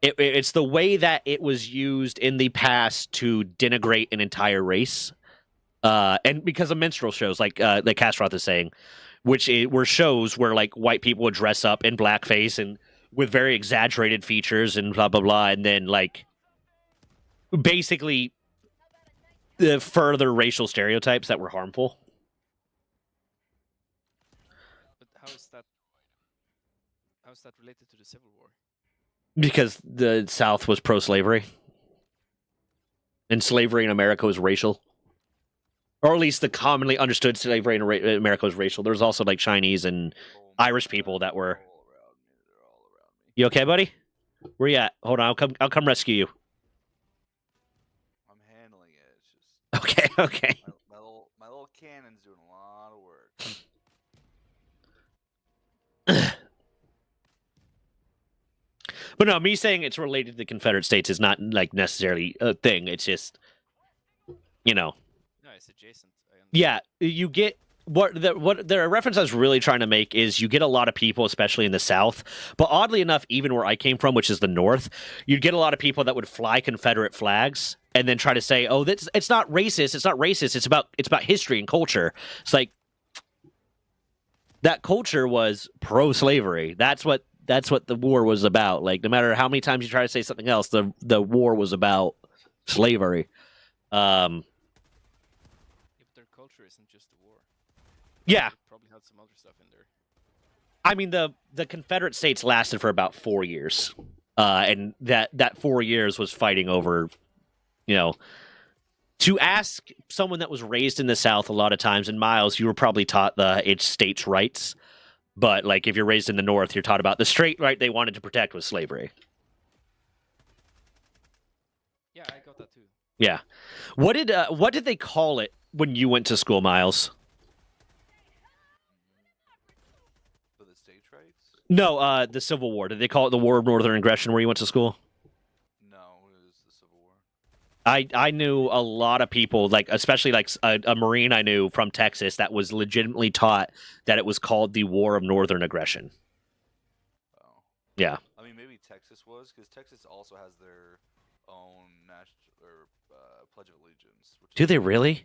Speaker 1: It's the way that it was used in the past to denigrate an entire race, and because of minstrel shows like Kastroth is saying, were shows where like white people would dress up in blackface and with very exaggerated features and blah blah blah, and then like basically the further racial stereotypes that were harmful.
Speaker 2: But how is that related to the Civil War?
Speaker 1: Because the South was pro-slavery, and slavery in America was racial, or at least the commonly understood slavery in America was racial. There's also like Chinese and Irish people that were.
Speaker 3: They're all around me.
Speaker 1: You okay, buddy? Where you at? Hold on, I'll come rescue you.
Speaker 3: I'm handling it. It's just
Speaker 1: Okay.
Speaker 3: my little cannon's doing a lot of work.
Speaker 1: But no, me saying it's related to the Confederate States is not like necessarily a thing. It's just, you know,
Speaker 2: No, it's adjacent. I understand.
Speaker 1: yeah, you get what the reference I was really trying to make is you get a lot of people, especially in the South, but oddly enough, even where I came from, which is the North, you'd get a lot of people that would fly Confederate flags and then try to say, "Oh, it's not racist. It's not racist. It's about history and culture." It's like that culture was pro-slavery. That's what the war was about. Like, no matter how many times you try to say something else, the war was about slavery.
Speaker 2: If their culture isn't just the war,
Speaker 1: Yeah,
Speaker 2: they probably had some other stuff in there.
Speaker 1: I mean the Confederate States lasted for about 4 years, and that 4 years was fighting over, you know. To ask someone that was raised in the South, a lot of times, and Miles, you were probably taught it's states' rights. But like if you're raised in the North, you're taught about the straight right they wanted to protect was slavery.
Speaker 2: Yeah, I got that too.
Speaker 1: Yeah. What did they call it when you went to school, Miles?
Speaker 3: For the states' rights?
Speaker 1: No, the Civil War. Did they call it the War of Northern Aggression where you went to school?
Speaker 3: No, it was the Civil War.
Speaker 1: I knew a lot of people, like especially like a Marine I knew from Texas that was legitimately taught that it was called the War of Northern Aggression.
Speaker 3: Oh.
Speaker 1: Yeah.
Speaker 3: I mean, maybe Texas was, because Texas also has their own Pledge of Allegiance. Which
Speaker 1: Do
Speaker 3: is
Speaker 1: they
Speaker 3: like-
Speaker 1: really?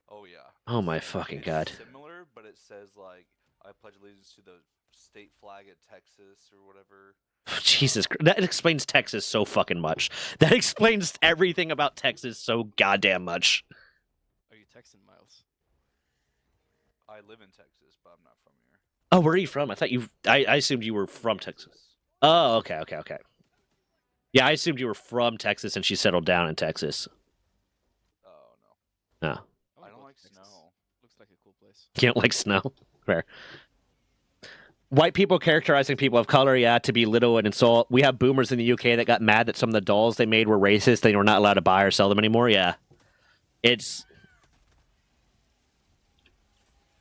Speaker 3: Oh yeah.
Speaker 1: Oh my fucking
Speaker 3: It's
Speaker 1: god.
Speaker 3: similar, but it says like I pledge allegiance to the state flag at Texas or whatever.
Speaker 1: Jesus, that explains Texas so fucking much. That explains everything about Texas so goddamn much.
Speaker 2: Are you Texan, Miles?
Speaker 3: I live in Texas, but I'm not from here.
Speaker 1: Oh, where are you from? I assumed you were from Texas. Oh, okay. Yeah, I assumed you were from Texas and she settled down in Texas.
Speaker 3: Oh no.
Speaker 1: No.
Speaker 2: I
Speaker 3: I
Speaker 2: wanna
Speaker 3: don't
Speaker 2: go to
Speaker 3: like
Speaker 2: Texas.
Speaker 3: snow.
Speaker 2: Looks like a cool place.
Speaker 1: You don't like snow? Fair. White people characterizing people of color, yeah, to be little and insult. We have boomers in the UK that got mad that some of the dolls they made were racist. They were not allowed to buy or sell them anymore. Yeah. It's...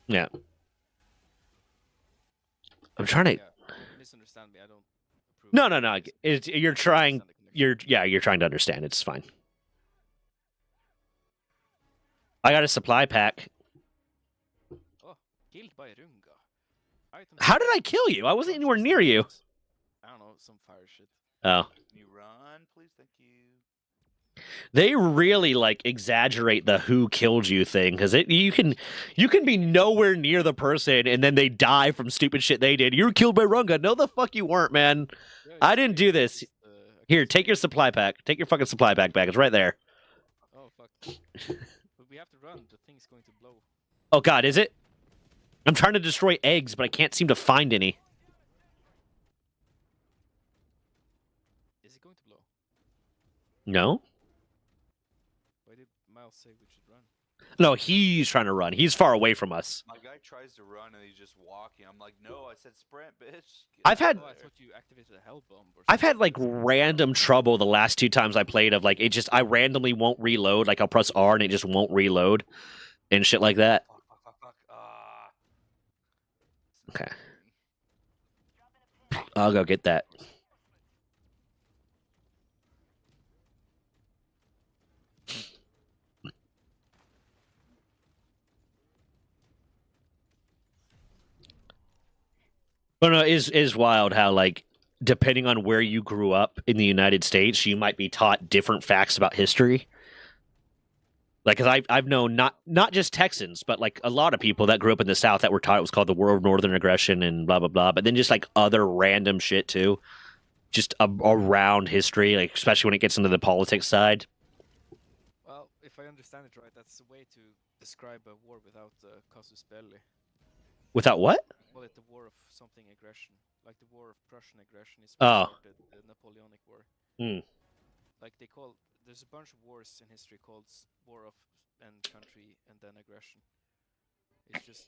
Speaker 1: Yeah. I'm trying to...
Speaker 2: Yeah, don't misunderstand me. I don't approve.
Speaker 1: No.
Speaker 2: of this.
Speaker 1: You're trying...
Speaker 2: Understand the connection.
Speaker 1: You're trying to understand. It's fine. I got a supply pack.
Speaker 2: Killed by Runga. Items
Speaker 1: How did I kill you? I wasn't anywhere near you.
Speaker 2: I don't know, some fire shit.
Speaker 1: Oh.
Speaker 3: Can you run, please? Thank you.
Speaker 1: They really like exaggerate the who killed you thing because you can be nowhere near the person and then they die from stupid shit they did. You were killed by Runga. No, the fuck you weren't, man.
Speaker 2: Yeah,
Speaker 1: I
Speaker 2: it's
Speaker 1: didn't
Speaker 2: great.
Speaker 1: do this.
Speaker 2: It's,
Speaker 1: Here,
Speaker 2: against
Speaker 1: take your
Speaker 2: the-
Speaker 1: supply pack. Take your fucking supply pack back. It's right there.
Speaker 2: Oh fuck. But we have to run. The thing's going to blow.
Speaker 1: Oh God, is it? I'm trying to destroy eggs, but I can't seem to find any.
Speaker 2: Is it going to blow?
Speaker 1: No.
Speaker 2: Why did Miles say we should run?
Speaker 1: No, he's trying to run. He's far away from us.
Speaker 3: My guy tries to run and he's just walking. I'm like, no, I said sprint, bitch. Get
Speaker 1: I've had-
Speaker 3: out
Speaker 2: Oh, I
Speaker 3: there."
Speaker 2: thought you activated a hell bomb. Or
Speaker 1: I've had
Speaker 2: something.
Speaker 1: like random trouble the last 2 times I played of like I randomly won't reload. Like I'll press R and it just won't reload and shit like that.
Speaker 3: Fuck. Ah.
Speaker 1: Okay. I'll go get that. But no, it is wild how like depending on where you grew up in the United States, you might be taught different facts about history. Like, cause I've known not just Texans, but like a lot of people that grew up in the South that were taught it was called the War of Northern Aggression and blah blah blah. But then just like other random shit too, just around history, like especially when it gets into the politics side.
Speaker 2: Well, if I understand it right, that's a way to describe a war without casus belli.
Speaker 1: Without what?
Speaker 2: Call it the war of something aggression, like the war of Prussian aggression is
Speaker 1: Oh.
Speaker 2: what started the Napoleonic War.
Speaker 1: Hmm.
Speaker 2: Like there's a bunch of wars in history called war of and country and then aggression. It's just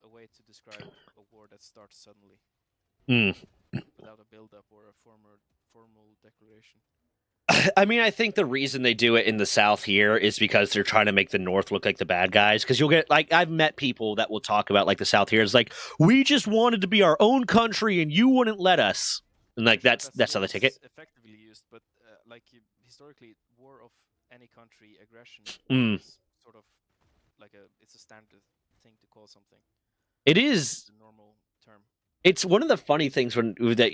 Speaker 2: a way to describe a war that starts suddenly without a build-up or a formal declaration.
Speaker 1: I mean, I think the reason they do it in the South here is because they're trying to make the North look like the bad guys. Because you'll get like I've met people that will talk about like the South here is like we just wanted to be our own country and you wouldn't let us. And like that's how they take it.
Speaker 2: Effectively used, but historically, war of any country aggression is sort of like it's a standard thing to call something.
Speaker 1: It is.
Speaker 2: It's a normal term.
Speaker 1: It's one of the funny things when that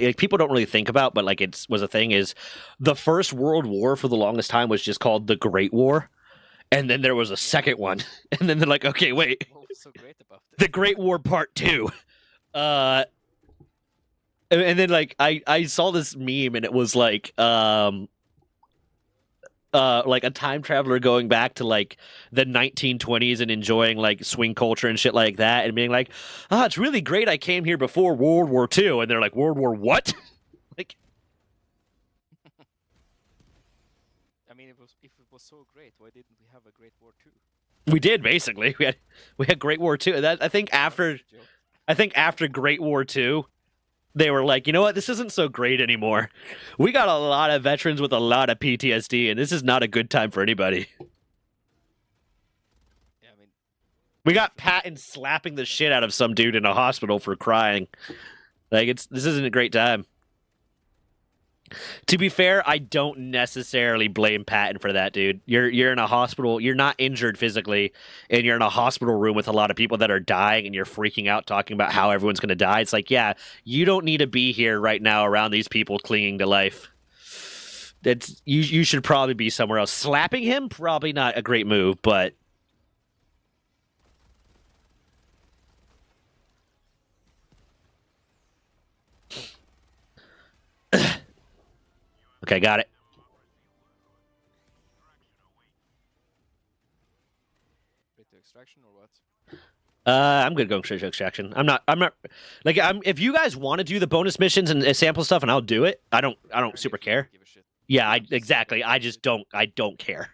Speaker 1: like, people don't really think about, but like it was a thing is the First World War for the longest time was just called the Great War, and then there was a second one, and then they're like, okay, wait,
Speaker 2: What was so great about it?
Speaker 1: the Great War Part 2. And then like I saw this meme and it was like a time traveler going back to like the 1920s and enjoying like swing culture and shit like that and being like, it's really great I came here before World War II, and they're like, World War what? Like,
Speaker 2: I mean, if it was so great, why didn't we have a Great War II?
Speaker 1: we did basically. We had Great War II. That I think after Great War II, they were like, you know what, this isn't so great anymore. We got a lot of veterans with a lot of PTSD, and this is not a good time for anybody.
Speaker 2: Yeah, I mean,
Speaker 1: We got Patton slapping the shit out of some dude in a hospital for crying. Like this isn't a great time. To be fair, I don't necessarily blame Patton for that, dude. You're in a hospital, you're not injured physically, and you're in a hospital room with a lot of people that are dying, and you're freaking out talking about how everyone's going to die. It's like, yeah, you don't need to be here right now around these people clinging to life. You should probably be somewhere else. Slapping him, probably not a great move, but okay, got it.
Speaker 2: straight to extraction or what?
Speaker 1: I'm good going straight to extraction. I'm not like if you guys want to do the bonus missions and sample stuff, and I'll do it. I don't super care.
Speaker 2: Give a shit.
Speaker 1: Yeah, exactly. I don't care.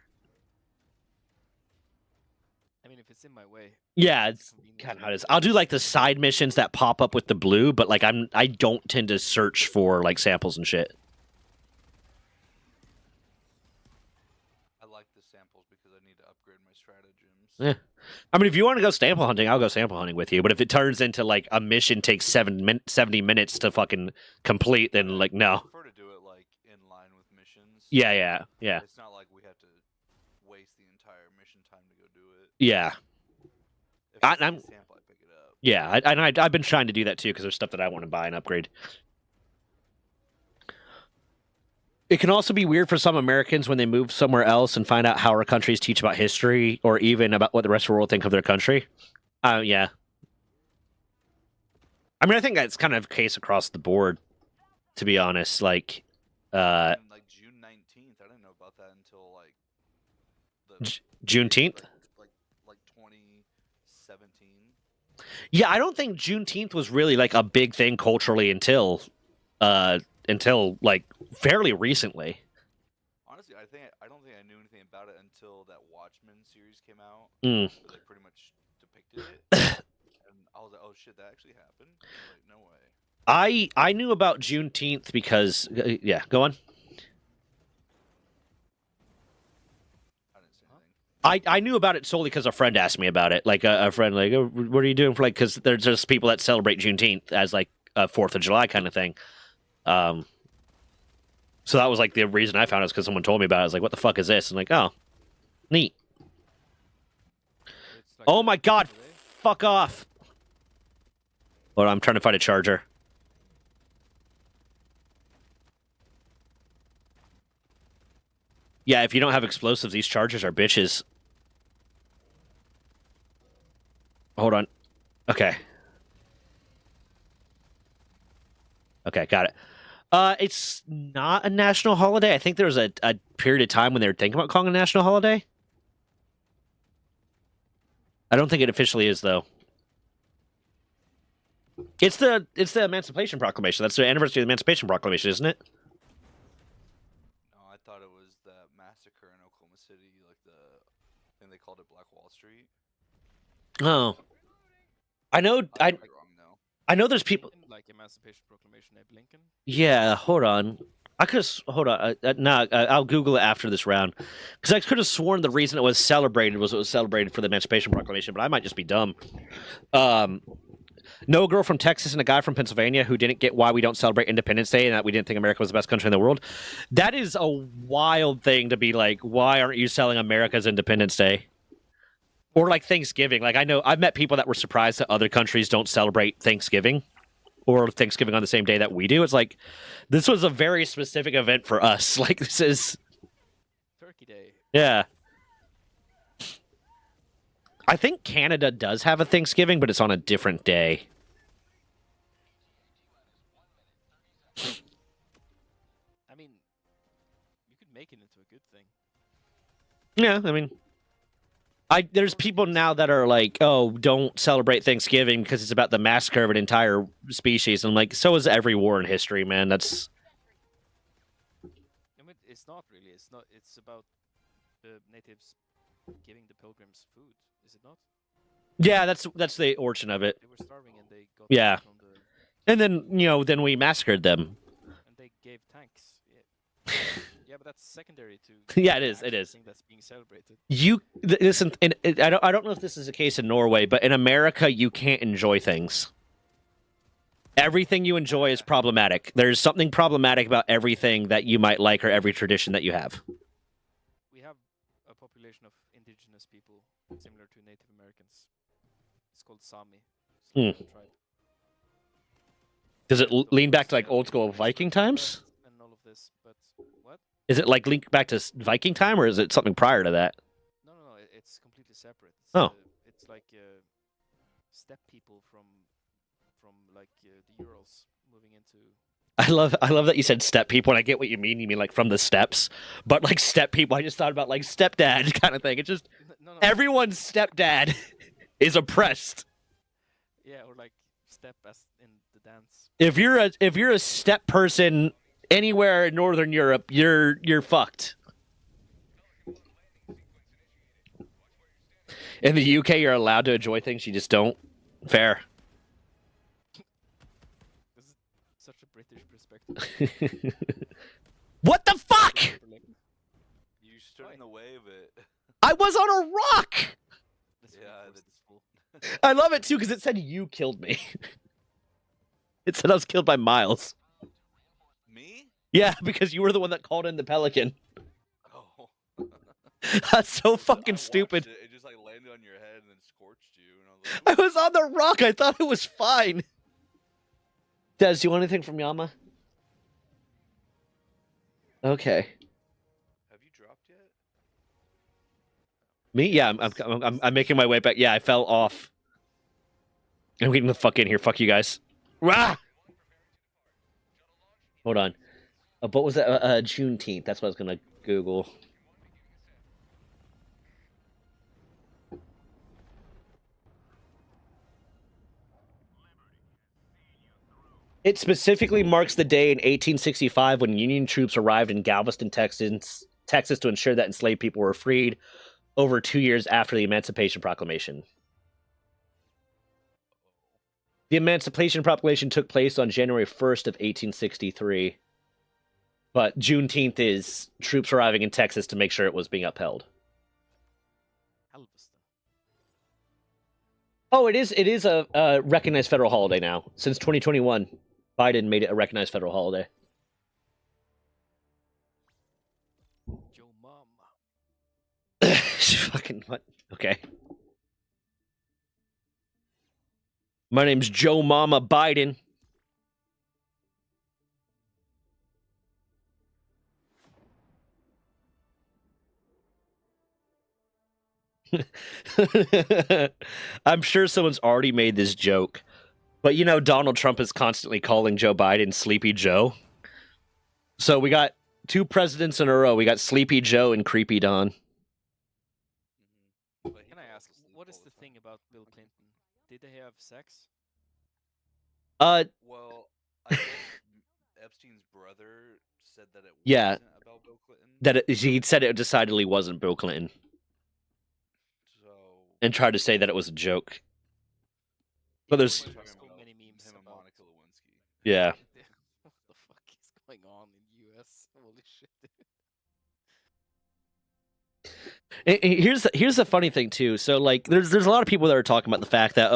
Speaker 2: I mean, if it's in my way.
Speaker 1: Yeah, it's
Speaker 2: convenient
Speaker 1: kind of
Speaker 2: for
Speaker 1: how it
Speaker 2: me.
Speaker 1: is. I'll do like the side missions that pop up with the blue, but like I don't tend to search for like samples and shit.
Speaker 3: I like the samples because I need to upgrade my stratagems.
Speaker 1: Yeah. I mean, if you want to go sample hunting, I'll go sample hunting with you. But if it turns into like a mission takes 70 minutes to fucking complete, then like
Speaker 3: I
Speaker 1: no.
Speaker 3: prefer to do it like in line with missions.
Speaker 1: Yeah.
Speaker 3: It's not like we have to waste the entire mission time to go do it.
Speaker 1: Yeah.
Speaker 3: If it's
Speaker 1: I'm-
Speaker 3: a sample, I pick it up.
Speaker 1: Yeah, I've been trying to do that too because there's stuff that I want to buy and upgrade. It can also be weird for some Americans when they move somewhere else and find out how our countries teach about history or even about what the rest of the world think of their country. Yeah. I mean, I think that's kind of the case across the board, to be honest. Like,
Speaker 3: And, like June 19th, I didn't know about that until like
Speaker 1: Juneteenth?
Speaker 3: like 2017.
Speaker 1: Yeah, I don't think Juneteenth was really like a big thing culturally until like fairly recently.
Speaker 3: Honestly, I don't think I knew anything about about it until that Watchmen series came out.
Speaker 1: Mm.
Speaker 3: Where they pretty much depicted it, and I was like, "Oh shit, that actually happened!" I was like, "No way."
Speaker 1: I knew about Juneteenth because yeah, go on.
Speaker 3: I didn't say anything.
Speaker 1: I knew about it solely because a friend asked me about it. Like a friend, like, oh, what are you doing for like? Because there's just people that celebrate Juneteenth as like a 4th of July kind of thing. So that was like the reason I found it, because someone told me about it. I was like, what the fuck is this? And like, oh, neat.
Speaker 2: It's like
Speaker 1: Oh
Speaker 2: a
Speaker 1: my god,
Speaker 2: holiday.
Speaker 1: fuck off. Well, I'm trying to find a charger. Yeah, if you don't have explosives, these chargers are bitches. Hold on. Okay. Okay, got it. It's not a national holiday. I think there was a period of time when they were thinking about calling it a national holiday. I don't think it officially is, though. It's the Emancipation Proclamation. That's the anniversary of the Emancipation Proclamation, isn't it?
Speaker 3: No, I thought it was that massacre in Oklahoma City, like I think they called it Black Wall Street.
Speaker 1: Oh, I know.
Speaker 3: I might be wrong though.
Speaker 1: I know. There's people.
Speaker 2: Lincoln, like Emancipation Proclamation, Abe Lincoln.
Speaker 1: Yeah, hold on. I could hold on. I'll Google it after this round, because I could have sworn the reason it was celebrated was it was celebrated for the Emancipation Proclamation, but I might just be dumb. Know a girl from Texas and a guy from Pennsylvania who didn't get why we don't celebrate Independence Day and that we didn't think America was the best country in the world. That is a wild thing to be like, why aren't you selling America's Independence Day? Or like Thanksgiving. Like, I know I've met people that were surprised that other countries don't celebrate Thanksgiving or Thanksgiving on the same day that we do. It's like, this was a very specific event for us. Like, this is...
Speaker 2: Turkey Day.
Speaker 1: Yeah. I think Canada does have a Thanksgiving, but it's on a different day.
Speaker 2: I mean, you could make it into a good thing.
Speaker 1: Yeah, I mean... there's people now that are like, oh, don't celebrate Thanksgiving because it's about the massacre of an entire species. And I'm like, so is every war in history, man. That's...
Speaker 2: I mean, it's not really. It's not. It's about the natives giving the pilgrims food. Is it not?
Speaker 1: Yeah, that's the origin of it.
Speaker 2: They were starving and they got
Speaker 1: Yeah.
Speaker 2: food from the,
Speaker 1: And then, then we massacred them.
Speaker 2: and they gave tanks. Yeah. Yeah, but that's secondary to.
Speaker 1: Yeah, it
Speaker 2: the
Speaker 1: is, it
Speaker 2: actual
Speaker 1: is.
Speaker 2: thing that's being celebrated.
Speaker 1: Listen, I don't know if this is the case in Norway, but in America, you can't enjoy things. Everything you enjoy is problematic. There's something problematic about everything that you might like or every tradition that you have.
Speaker 2: We have a population of indigenous people similar to Native Americans. It's called Sami.
Speaker 1: Hmm.
Speaker 2: Tribe.
Speaker 1: Does it lean back to like old school Viking times?
Speaker 2: And all of this, but what?
Speaker 1: Is it like linked back to Viking time, or is it something prior to that?
Speaker 2: No, it's completely separate. It's,
Speaker 1: Oh.
Speaker 2: It's like steppe people from like the Urals moving into.
Speaker 1: I love that you said step people, and I get what you mean. You mean like from the steps, but like step people, I just thought about like stepdad kind of thing. It's just
Speaker 2: No.
Speaker 1: everyone's stepdad is oppressed.
Speaker 2: Yeah, or like step as in the dance.
Speaker 1: If you're a step person anywhere in Northern Europe, you're fucked. In the UK, you're allowed to enjoy things, you just don't. Fair.
Speaker 2: This is such a British perspective.
Speaker 1: What the fuck?
Speaker 3: You stood in the way of it.
Speaker 1: I was on a rock.
Speaker 2: Let's
Speaker 3: Yeah,
Speaker 2: reinforce
Speaker 3: that's-
Speaker 2: this fool.
Speaker 1: I love it too because it said you killed me. It said I was killed by Miles.
Speaker 3: Me?
Speaker 1: Yeah, because you were the one that called in the pelican.
Speaker 3: Oh.
Speaker 1: That's so
Speaker 3: I
Speaker 1: fucking
Speaker 3: watched
Speaker 1: stupid.
Speaker 3: It. It just like landed on your head and then scorched you, and I was like,
Speaker 1: I was on the rock. I thought it was fine. Des, do you want anything from Yama? Okay.
Speaker 3: "Have you dropped yet?"
Speaker 1: Me? Yeah, I'm making my way back. Yeah, I fell off. I'm getting the fuck in here. Fuck you guys. Rah! Hold on. What was that? Juneteenth. That's what I was gonna Google. It specifically marks the day in 1865 when Union troops arrived in Galveston, Texas, Texas to ensure that enslaved people were freed over 2 years after the Emancipation Proclamation. The Emancipation Proclamation took place on January 1st of 1863, but Juneteenth is troops arriving in Texas to make sure it was being upheld.
Speaker 2: Halveston.
Speaker 1: Oh, it is a recognized federal holiday now. Since 2021, Biden made it a recognized federal holiday.
Speaker 2: Joe Mama.
Speaker 1: Fucking what? Okay. My name's Joe Mama Biden. I'm sure someone's already made this joke, but you know Donald Trump is constantly calling Joe Biden Sleepy Joe. So we got 2 presidents in a row. We got Sleepy Joe and Creepy Don.
Speaker 3: But he
Speaker 2: Can I
Speaker 3: falls
Speaker 2: ask,
Speaker 3: asleep
Speaker 2: what
Speaker 3: all
Speaker 2: is the
Speaker 3: time.
Speaker 2: thing about Bill Clinton? Did they have sex?
Speaker 3: Well, I guess Epstein's brother said that it
Speaker 1: Yeah.
Speaker 3: wasn't about Bill Clinton.
Speaker 1: He said it decidedly wasn't Bill Clinton,
Speaker 3: So
Speaker 1: and tried to say that it was a joke. But there's
Speaker 3: we're
Speaker 2: So
Speaker 3: talking about
Speaker 2: many memes
Speaker 3: him and
Speaker 2: about
Speaker 3: Monica Lewinsky.
Speaker 1: yeah.
Speaker 2: what the fuck is going on in the U.S.? Holy shit!
Speaker 1: Here's the funny thing too. So like there's a lot of people that are talking about the fact that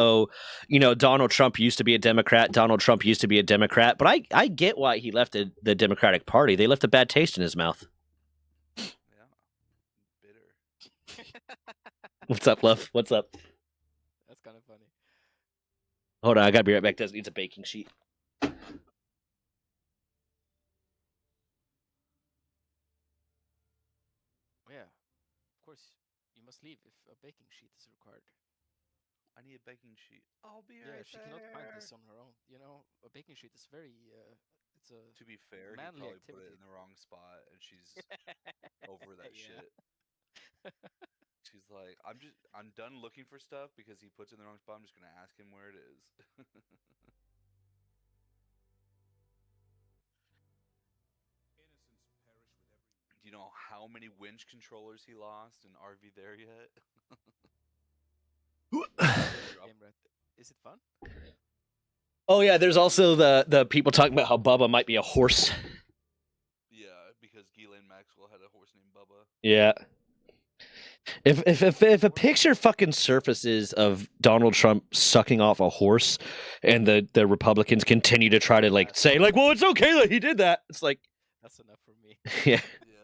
Speaker 1: Donald Trump used to be a Democrat. Donald Trump used to be a Democrat, but I get why he left the Democratic Party. They left a bad taste in his mouth.
Speaker 3: Yeah, bitter.
Speaker 1: What's up, love? What's up?
Speaker 2: That's kind of funny.
Speaker 1: Hold on, I gotta be right back. Des needs a baking sheet.
Speaker 2: Yeah, of course you must leave if a baking sheet is required.
Speaker 3: I need a baking sheet. I'll be
Speaker 2: Yeah,
Speaker 3: right
Speaker 2: she cannot find
Speaker 3: there.
Speaker 2: this on her own. You know, a baking sheet is very it's a
Speaker 3: To be fair, he
Speaker 2: manly
Speaker 3: probably put it
Speaker 2: activity.
Speaker 3: in the wrong spot, and she's over that
Speaker 2: Yeah.
Speaker 3: shit. She's like, I'm done looking for stuff because he puts it in the wrong spot. I'm just gonna ask him where it is. Do you know how many winch controllers he lost in RV there yet?
Speaker 2: Game rat. Is it fun?
Speaker 1: Oh yeah, there's also the people talking about how Bubba might be a horse.
Speaker 3: Yeah, because Ghislaine Maxwell had a horse named Bubba.
Speaker 1: Yeah. If a picture fucking surfaces of Donald Trump sucking off a horse, and the Republicans continue to try to like say like, well, it's okay that he did that. It's like,
Speaker 2: That's enough for me.
Speaker 1: yeah.
Speaker 3: Yeah.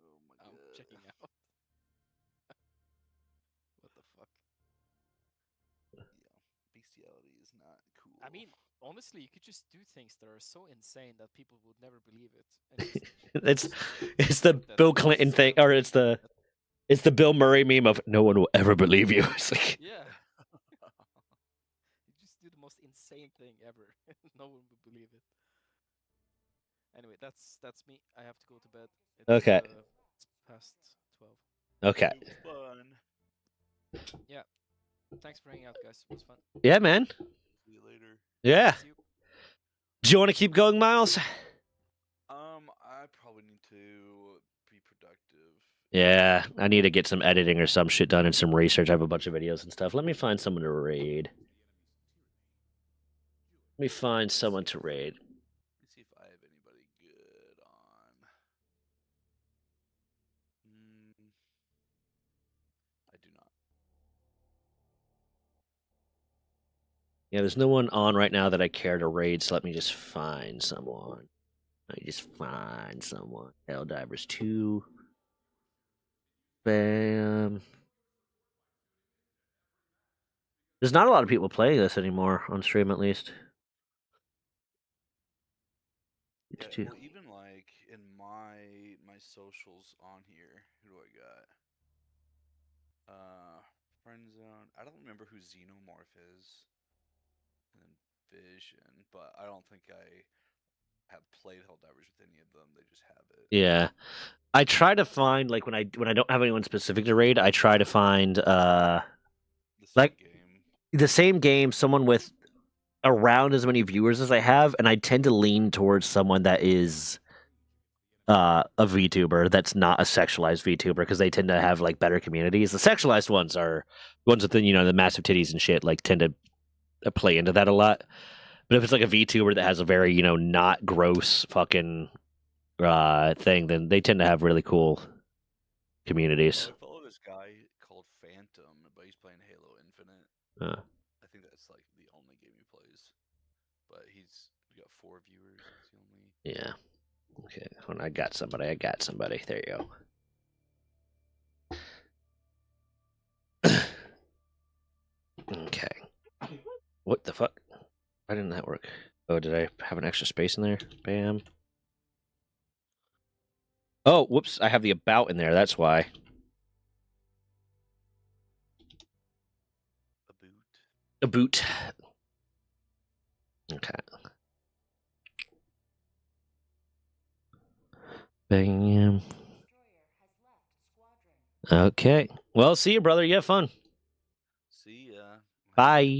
Speaker 3: Oh my
Speaker 2: I'm
Speaker 3: god.
Speaker 2: checking out. What the fuck?
Speaker 3: Yeah. Bestiality is not cool.
Speaker 2: I mean, honestly, you could just do things that are so insane that people would never believe it. And just
Speaker 1: it's the
Speaker 2: that
Speaker 1: Bill
Speaker 2: it's
Speaker 1: Clinton thing,
Speaker 2: so-
Speaker 1: or it's the Bill Murray meme of no one will ever believe you. It's like,
Speaker 2: Yeah. You just do the most insane thing ever. No one would believe it. Anyway, that's me. I have to go to bed. It's,
Speaker 1: Okay.
Speaker 2: It's past 12.
Speaker 1: okay,
Speaker 3: It was fun.
Speaker 2: Thanks for hanging out, guys. It was fun.
Speaker 1: yeah, man,
Speaker 3: See you later.
Speaker 1: yeah.
Speaker 2: See you.
Speaker 1: Do you want to keep going, Miles?
Speaker 3: I probably need to be productive.
Speaker 1: Yeah, I need to get some editing or some shit done and some research. I have a bunch of videos and stuff. Let me find someone to raid. Let me find someone to raid.
Speaker 3: Let me see if I have anybody good on. I do not.
Speaker 1: Yeah, there's no one on right now that I care to raid, so let me just find someone. Helldivers 2. Bam. There's not a lot of people playing this anymore, on stream at least.
Speaker 3: Yeah,
Speaker 1: Two.
Speaker 3: well, even like in my socials on here, who do I got? Friend zone. I don't remember who Xenomorph is. And then Vision, but I don't think I have played Helldivers with any of them. They just have it.
Speaker 1: Yeah. I try to find, like, when I don't have anyone specific to raid, I try to find
Speaker 3: The same
Speaker 1: like-
Speaker 3: game.
Speaker 1: the same game, someone with around as many viewers as I have, and I tend to lean towards someone that is a VTuber that's not a sexualized VTuber because they tend to have like better communities. The sexualized ones are ones with the the massive titties and shit like tend to play into that a lot. But if it's like a VTuber that has a very not gross fucking thing, then they tend to have really cool communities.
Speaker 3: I follow this guy called Phantom, but he's playing Halo Infinite.
Speaker 1: Uh,
Speaker 3: I think that's like the only game he plays. But he's got 4 viewers. It's the only.
Speaker 1: yeah. Okay. When I got somebody. There you go. Okay. What the fuck? Why didn't that work? Oh, did I have an extra space in there? Bam. Oh, whoops. I have the about in there. That's why.
Speaker 3: A boot.
Speaker 1: A boot. Okay. Bam. Okay. Well, see you, brother. You have fun.
Speaker 3: See ya.
Speaker 1: Bye.